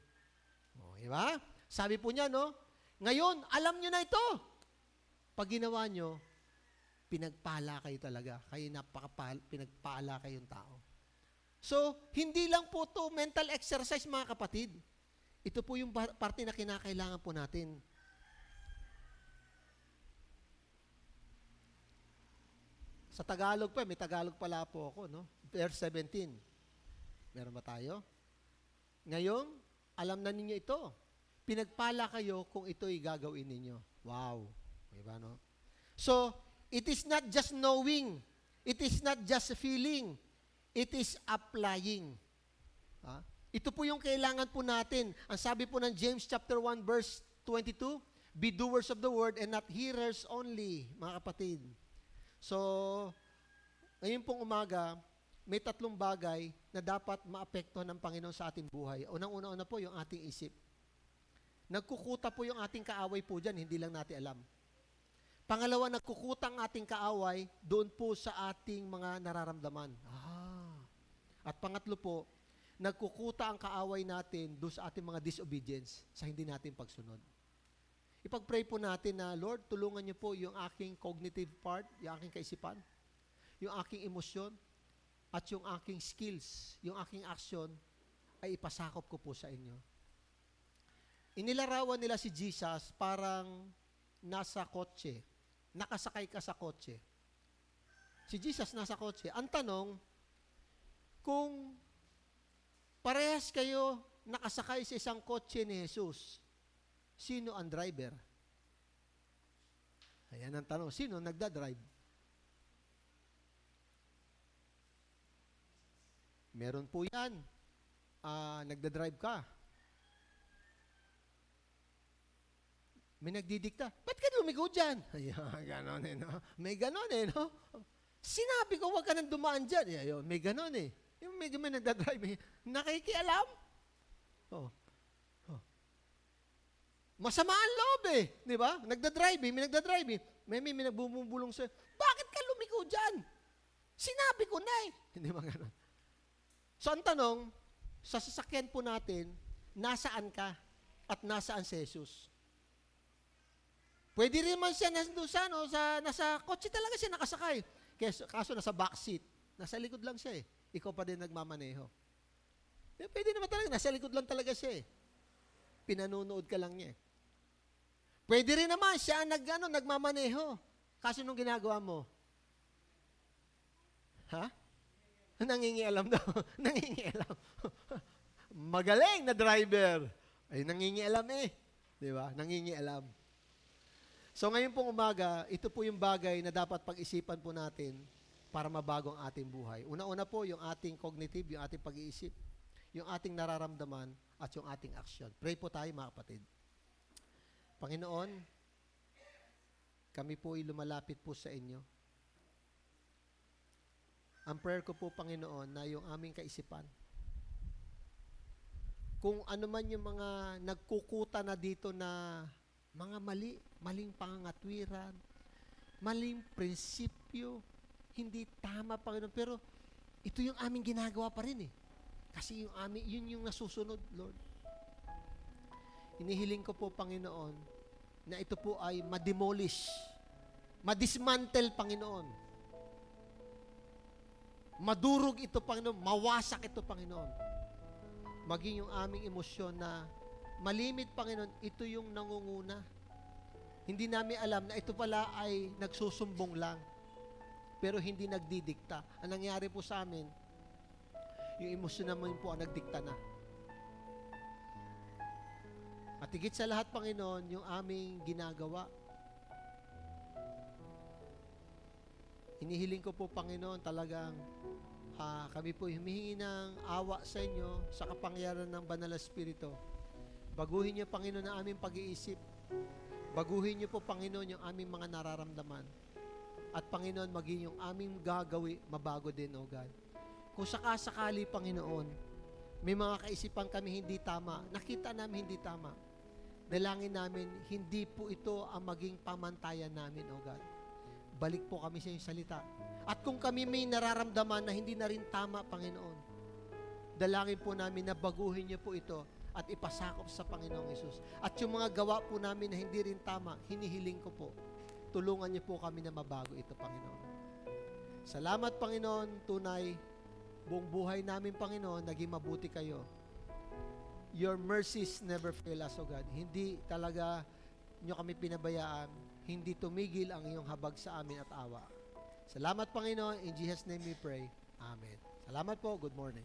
O, diba? Sabi po niya, no? Ngayon, alam nyo na ito. Pag ginawa nyo, pinagpala kayo talaga. Kayo pinagpala kayong tao. So, hindi lang po to mental exercise, mga kapatid. Ito po yung parte na kinakailangan po natin. Sa Tagalog pa, may Tagalog pala po ako, no? Verse 17. Meron ba tayo? Ngayon, alam na ninyo ito. Pinagpala kayo kung ito'y gagawin ninyo. Wow. Diba, no? So, it is not just knowing. It is not just feeling. It is applying. Ha? Ito po yung kailangan po natin. Ang sabi po ng James chapter 1 verse 22, be doers of the word and not hearers only, mga kapatid. So, ngayon pong umaga, may 3 bagay na dapat maapektuhan ng Panginoon sa ating buhay. Unang-una po yung ating isip. Nagkukuta po yung ating kaaway po dyan, hindi lang natin alam. Pangalawa, nagkukuta ang ating kaaway doon po sa ating mga nararamdaman. At pangatlo po, nagkukuta ang kaaway natin doon sa ating mga disobedience, sa hindi natin pagsunod. Ipag-pray po natin na, Lord, tulungan niyo po yung aking cognitive part, yung aking kaisipan, yung aking emosyon, at yung aking skills, yung aking action, ay ipasakop ko po sa inyo. Inilarawan nila si Jesus parang nasa kotse. Nakasakay ka sa kotse. Si Jesus nasa kotse. Ang tanong, kung parehas kayo nakasakay sa isang kotse ni Jesus, sino ang driver? Ayan ang tanong, sino nagdadrive? Meron po yan. Nagdadrive ka. May nagdidikta. Ba't ka lumigo dyan? Ayan, ganon eh, no? May ganon eh, no? Sinabi ko, huwag ka nang dumaan dyan. Ayan, may ganon eh. Yung medyo may nagdadrive, nakikialam. Oh. Masama ang loob eh. Di ba? Nagdadrive, may nagdadrive. May nagbubulong sa'yo. Bakit ka lumigo dyan? Sinabi ko na eh. Hindi ba ganon? So, ang tanong, sa sasakyan po natin, nasaan ka at nasaan si Jesus? Pwede rin man siya nasa kotse talaga siya nakasakay. Kaso nasa backseat. Nasa likod lang siya eh. Ikaw pa din nagmamaneho. Pwede naman talaga, nasa likod lang talaga siya eh. Pinanunood ka lang niya eh. Pwede rin naman siya nagmamaneho. Kaso nung ginagawa mo, nangingialam daw. Nangingialam. Magaling na driver. Ay, nangingialam eh. Di ba? Nangingialam. So ngayon pong umaga, ito po yung bagay na dapat pag-isipan po natin para mabago ang ating buhay. Una-una po yung ating cognitive, yung ating pag-iisip, yung ating nararamdaman, at yung ating action. Pray po tayo mga kapatid. Panginoon, kami po ay lumalapit po sa inyo. Ang prayer ko po, Panginoon, na yung aming kaisipan, kung ano man yung mga nagkukuta na dito na mga maling pangangatwiran, maling prinsipyo, hindi tama, Panginoon. Pero ito yung aming ginagawa pa rin eh. Kasi yun yung nasusunod, Lord. Inihiling ko po, Panginoon, na ito po ay ma-demolish, ma-dismantle, Panginoon. Madurog ito, Panginoon. Mawasak ito, Panginoon. Maging yung aming emosyon na malimit, Panginoon, ito yung nangunguna. Hindi namin alam na ito pala ay nagsusumbong lang. pero hindi nagdidikta. Ang nangyari po sa amin, yung emosyon naman po ang nagdikta na. At higit sa lahat, Panginoon, yung aming ginagawa. Inihiling ko po, Panginoon, talagang kami po humihingi ng awa sa inyo sa kapangyarihan ng Banal na Espiritu. Baguhin niyo, Panginoon, ang aming pag-iisip. Baguhin niyo po, Panginoon, yung aming mga nararamdaman. At Panginoon, maging yung aming gagawi, mabago din, O God. Kung sakasakali, Panginoon, may mga kaisipan kami hindi tama, nakita namin hindi tama, dalangin namin, hindi po ito ang maging pamantayan namin, O God. Balik po kami sa iyong salita. At kung kami may nararamdaman na hindi na rin tama, Panginoon, dalangin po namin na baguhin niyo po ito at ipasakop sa Panginoong Hesus. At yung mga gawa po namin na hindi rin tama, hinihiling ko po, tulungan niyo po kami na mabago ito, Panginoon. Salamat, Panginoon, tunay, buong buhay namin, Panginoon, naging mabuti kayo. Your mercies never fail us, O God. Hindi talaga niyo kami pinabayaan, hindi tumigil ang iyong habag sa amin at awa. Salamat, Panginoon. In Jesus' name we pray. Amen. Salamat po. Good morning.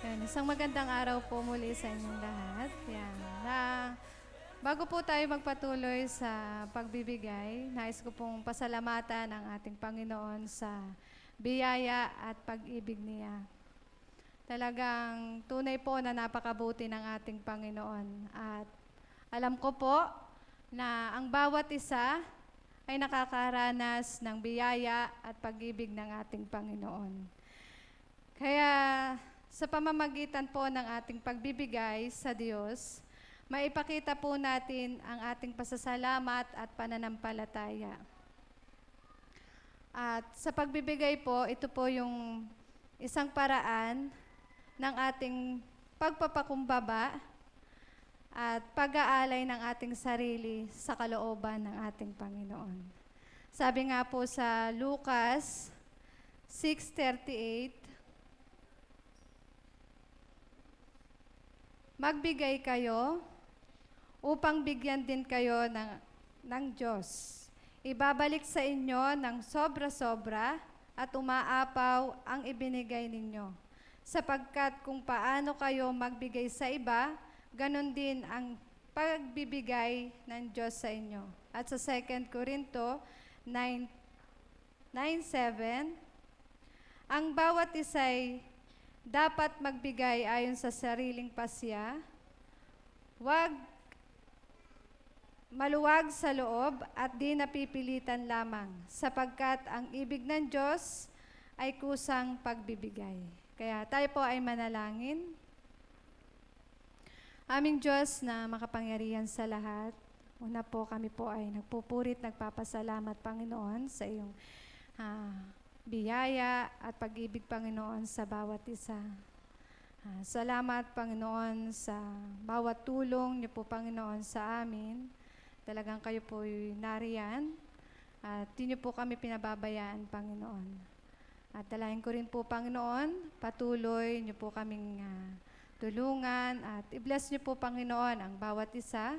Yan, isang magandang araw po muli sa inyong lahat. Yan. Bago po tayo magpatuloy sa pagbibigay, nais ko pong pasalamatan ang ating Panginoon sa biyaya at pag-ibig niya. Talagang tunay po na napakabuti ng ating Panginoon. At alam ko po na ang bawat isa ay nakakaranas ng biyaya at pag-ibig ng ating Panginoon. Kaya sa pamamagitan po ng ating pagbibigay sa Diyos, maipakita po natin ang ating pasasalamat at pananampalataya. At sa pagbibigay po, ito po yung isang paraan ng ating pagpapakumbaba at pag-aalay ng ating sarili sa kalooban ng ating Panginoon. Sabi nga po sa Lucas 6:38, magbigay kayo upang bigyan din kayo ng Diyos. Ibabalik sa inyo ng sobra-sobra at umaapaw ang ibinigay ninyo. Sapagkat kung paano kayo magbigay sa iba, ganon din ang pagbibigay ng Diyos sa inyo. At sa 2 Corinto 9:7, ang bawat isa'y dapat magbigay ayon sa sariling pasya, wag maluwag sa loob at di napipilitan lamang, sapagkat ang ibig ng Diyos ay kusang pagbibigay. Kaya tayo po ay manalangin. Aming Diyos na makapangyarihan sa lahat, una po kami po ay nagpupurit, nagpapasalamat, Panginoon, sa iyong biyaya at pag-ibig, Panginoon, sa bawat isa. Salamat, Panginoon, sa bawat tulong niyo po, Panginoon, sa amin. Talagang kayo po nariyan at di niyo po kami pinababayaan, Panginoon. At dalangin ko rin po, Panginoon, patuloy niyo po kaming tulungan at i-bless niyo po, Panginoon, ang bawat isa,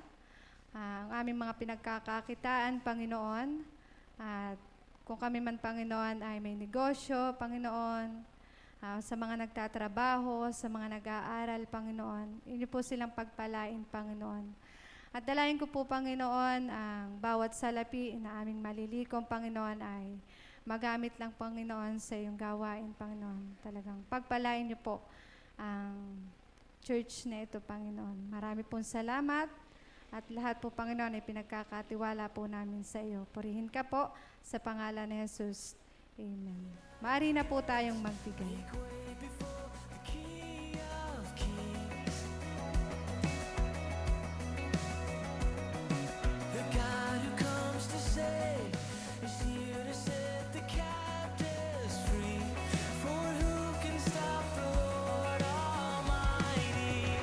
ang aming mga pinagkakakitaan, Panginoon, at kung kami man, Panginoon, ay may negosyo, Panginoon, sa mga nagtatrabaho, sa mga nag-aaral, Panginoon, inyo po silang pagpalain, Panginoon. At dalayan ko po, Panginoon, ang bawat salapi na aming malilikom, Panginoon, ay magamit lang, Panginoon, sa iyong gawain, Panginoon. Talagang pagpalain niyo po ang church na ito, Panginoon. Marami pong salamat at lahat po, Panginoon, ay pinagkakatiwala po namin sa iyo. Purihin ka po sa pangalan ni Jesus. Amen. Maaari na po tayong magbigay. The God who comes to save is here to set the captives free. For who can stop the Lord Almighty?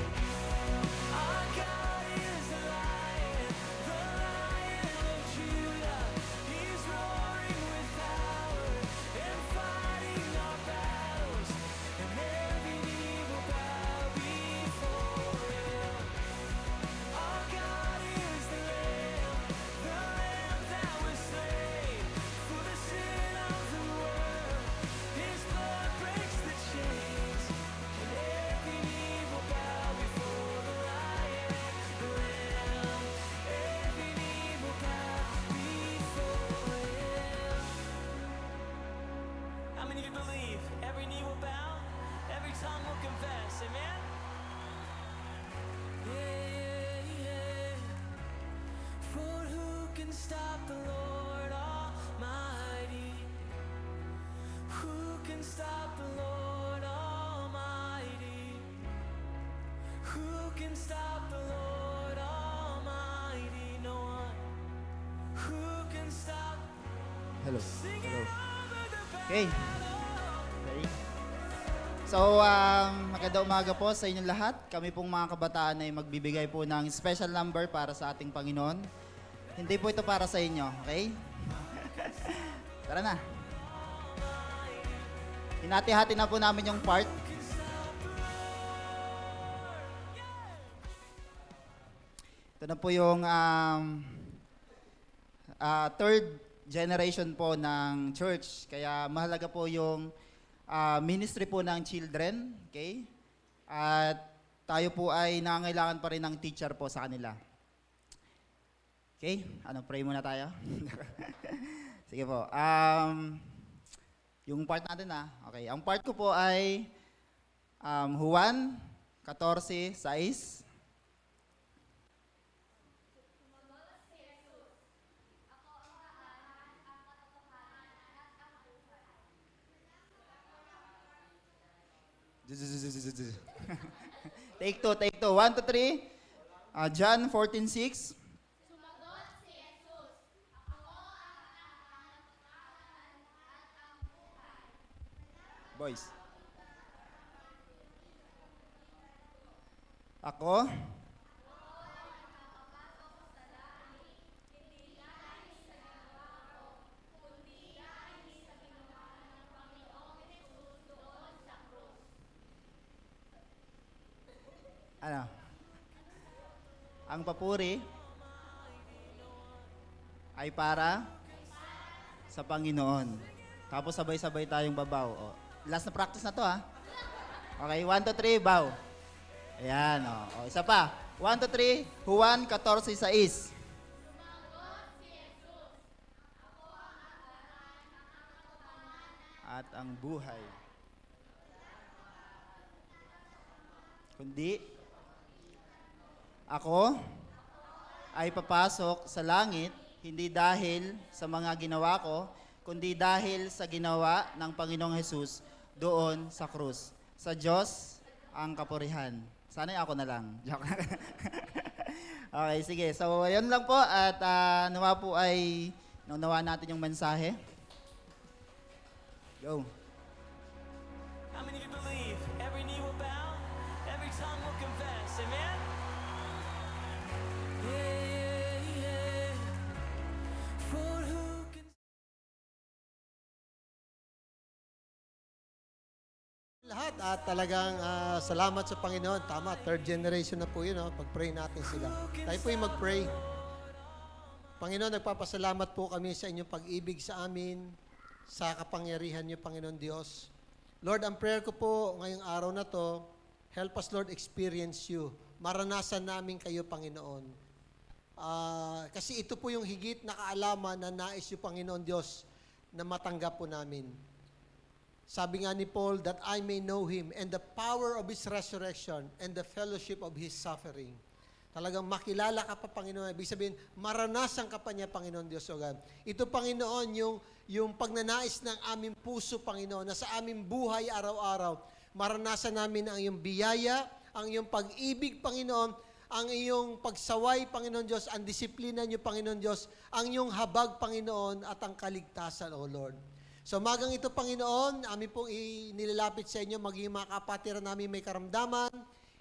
Our God is the Lion of Judah. He's roaring with power and fighting our battles, and every knee will bow before Him. Our God is the Lamb that was slain for the sin of the world. His blood breaks the chains, and every knee will bow before the Lion and the Lamb. Every knee will bow before Him. How many of you believe every knee will bow, every tongue will confess? Amen. Yeah. For who can stop the Lord Almighty? Who can stop the Lord Almighty? Who can stop the Lord Almighty? No one. Who can stop? Hello. Sing Hello. it over the Okay. Okay. So, magandang umaga po sa inyong lahat. Kami pong mga kabataan ay magbibigay po ng special number para sa ating Panginoon. Hindi po ito para sa inyo, okay? Tara na. Hinati-hati na po namin yung part. Ito na po yung third generation po ng church. Kaya mahalaga po yung ministry po ng children. Okay? At tayo po ay nangangailangan pa rin ng teacher po sa kanila. Okay? Pray muna tayo. Sige po. Yung part natin Okay. Ang part ko po ay Juan 14:6. Take two. 1, 2, 3. John 14:6. Boys. Ako. Ang papuri ay para sa Panginoon. Tapos sabay-sabay tayong babaw. Last na practice na to Okay, 1, 2, 3, bow. Ayan, isa pa. 1, 2, 3, Juan 14:6. At ang buhay. Kundi, ako ay papasok sa langit, hindi dahil sa mga ginawa ko, kundi dahil sa ginawa ng Panginoong Hesus doon sa krus. Sa Diyos ang kapurihan. Sana ako na lang. Joke. Okay, sige. So, yun lang po. At nawa po ay naunawa natin yung mensahe. Go. How many of you believe every knee will bow, every tongue will confess? Amen? Yeah. For who can... Lahat at talagang salamat sa Panginoon. Tama, third generation na po yun. Pag-pray natin sila. Tayo po yung mag-pray. Panginoon, nagpapasalamat po kami sa inyong pag-ibig sa amin, sa kapangyarihan niyo, Panginoon Diyos. Lord, ang prayer ko po ngayong araw na to, help us, Lord, experience you. Maranasan namin kayo, Panginoon. Kasi ito po yung higit na kaalaman na nais niyo, Panginoon Diyos, na matanggap po namin. Sabi nga ni Paul, that I may know Him and the power of His resurrection and the fellowship of His suffering. Talagang makilala ka pa, Panginoon. Ibig sabihin, maranasan ka pa niya, Panginoon Diyos o God. Ito, Panginoon, yung pagnanais ng aming puso, Panginoon, na sa aming buhay araw-araw, maranasan namin ang iyong biyaya, ang iyong pag-ibig, Panginoon, ang iyong pagsaway, Panginoon Diyos, ang disiplina niyo, Panginoon Diyos, ang iyong habag, Panginoon, at ang kaligtasan, O Lord. So magang ito, Panginoon, amin pong inilalapit sa inyo, maging mga kapatiran namin may karamdaman,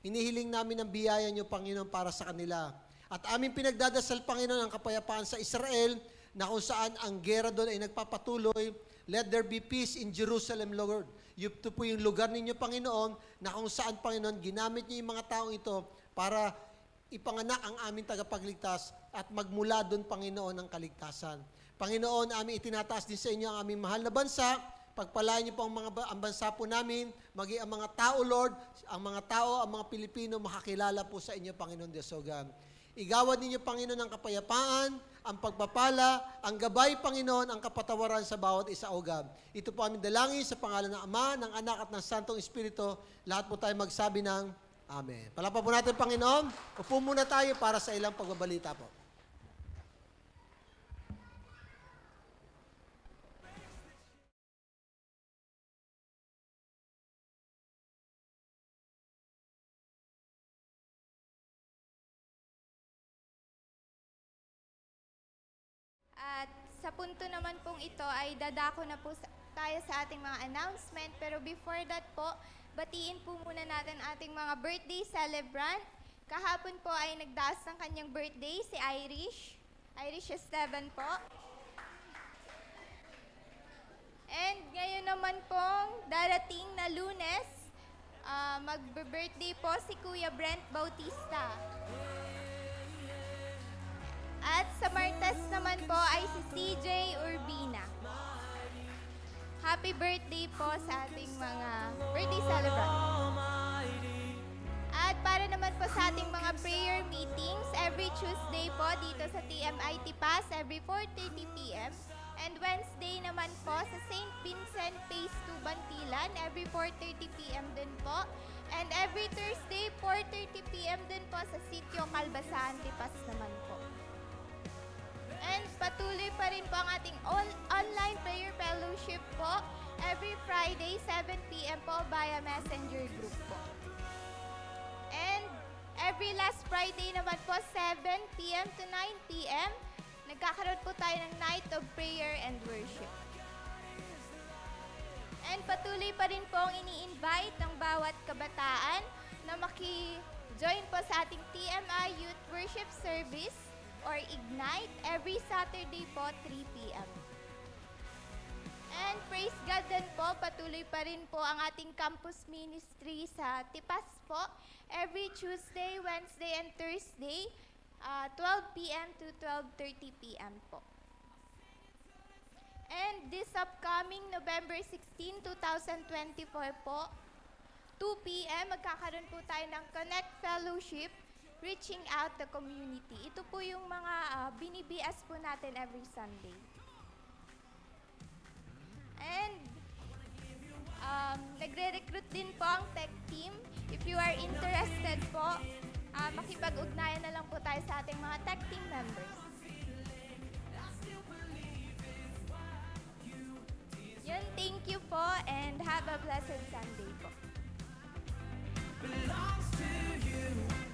hinihiling namin ang biyaya niyo, Panginoon, para sa kanila. At amin pinagdadasal, Panginoon, ang kapayapaan sa Israel, na kung saan ang gera doon ay nagpapatuloy. Let there be peace in Jerusalem, Lord. Ito po yung lugar ninyo, Panginoon, na kung saan, Panginoon, ginamit niyo yung mga taong ito para ipanganak ang aming tagapagligtas at magmula doon, Panginoon, ang kaligtasan. Panginoon, aming itinataas din sa inyo ang aming mahal na bansa. Pagpalain niyo po ang bansa po namin, maging ang mga tao, Lord, ang mga Pilipino, makakilala po sa inyo, Panginoon Diyos o God. Igawad ninyo, Panginoon, ang kapayapaan, ang pagpapala, ang gabay, Panginoon, ang kapatawaran sa bawat isa, O God. Ito po aming dalangin sa pangalan ng Ama, ng Anak at ng Santong Espiritu. Lahat po tayo magsabi ng Amen. Palapan po natin, Panginoon. Upo muna tayo para sa ilang pagbabalita po. At sa punto naman pong ito ay dadako na po tayo sa ating mga announcement. Pero before that po, batiin po muna natin ating mga birthday celebrant. Kahapon po ay nagdaas ng kanyang birthday si Irish. Irish Esteban po. And ngayon naman pong darating na Lunes, magbe-birthday po si Kuya Brent Bautista. At sa Martes naman po ay si CJ Urbina. Happy birthday po sa ating mga birthday celebrant. At para naman po sa ating mga prayer meetings, every Tuesday po dito sa TMIT Pass, every 4:30 p.m. And Wednesday naman po sa St. Vincent Phase 2 Bantilan, every 4:30 p.m. din po. And every Thursday, 4:30 p.m. din po sa Sitio Calbasan, Tipas naman po. And patuloy pa rin po ang ating online prayer fellowship po every Friday, 7 p.m. po via messenger group po. And every last Friday naman po, 7 p.m. to 9 p.m., nagkakaroon po tayo ng night of prayer and worship. And patuloy pa rin po ang ini-invite ng bawat kabataan na maki-join po sa ating TMI Youth Worship Service or Ignite every Saturday po, 3 p.m. And praise God din po, patuloy pa rin po ang ating campus ministry sa Tipas po. Every Tuesday, Wednesday, and Thursday, 12 p.m. to 12:30 p.m. po. And this upcoming November 16, 2024 po, 2 p.m. magkakaroon po tayo ng Connect Fellowship, Reaching Out the Community. Ito po yung mga bini-BS po natin every Sunday. And nagre-recruit din po ang tech team. If you are interested po, makipag-ugnayan na lang po tayo sa ating mga tech team members. Yun, thank you po and have a blessed Sunday po. belongs to you.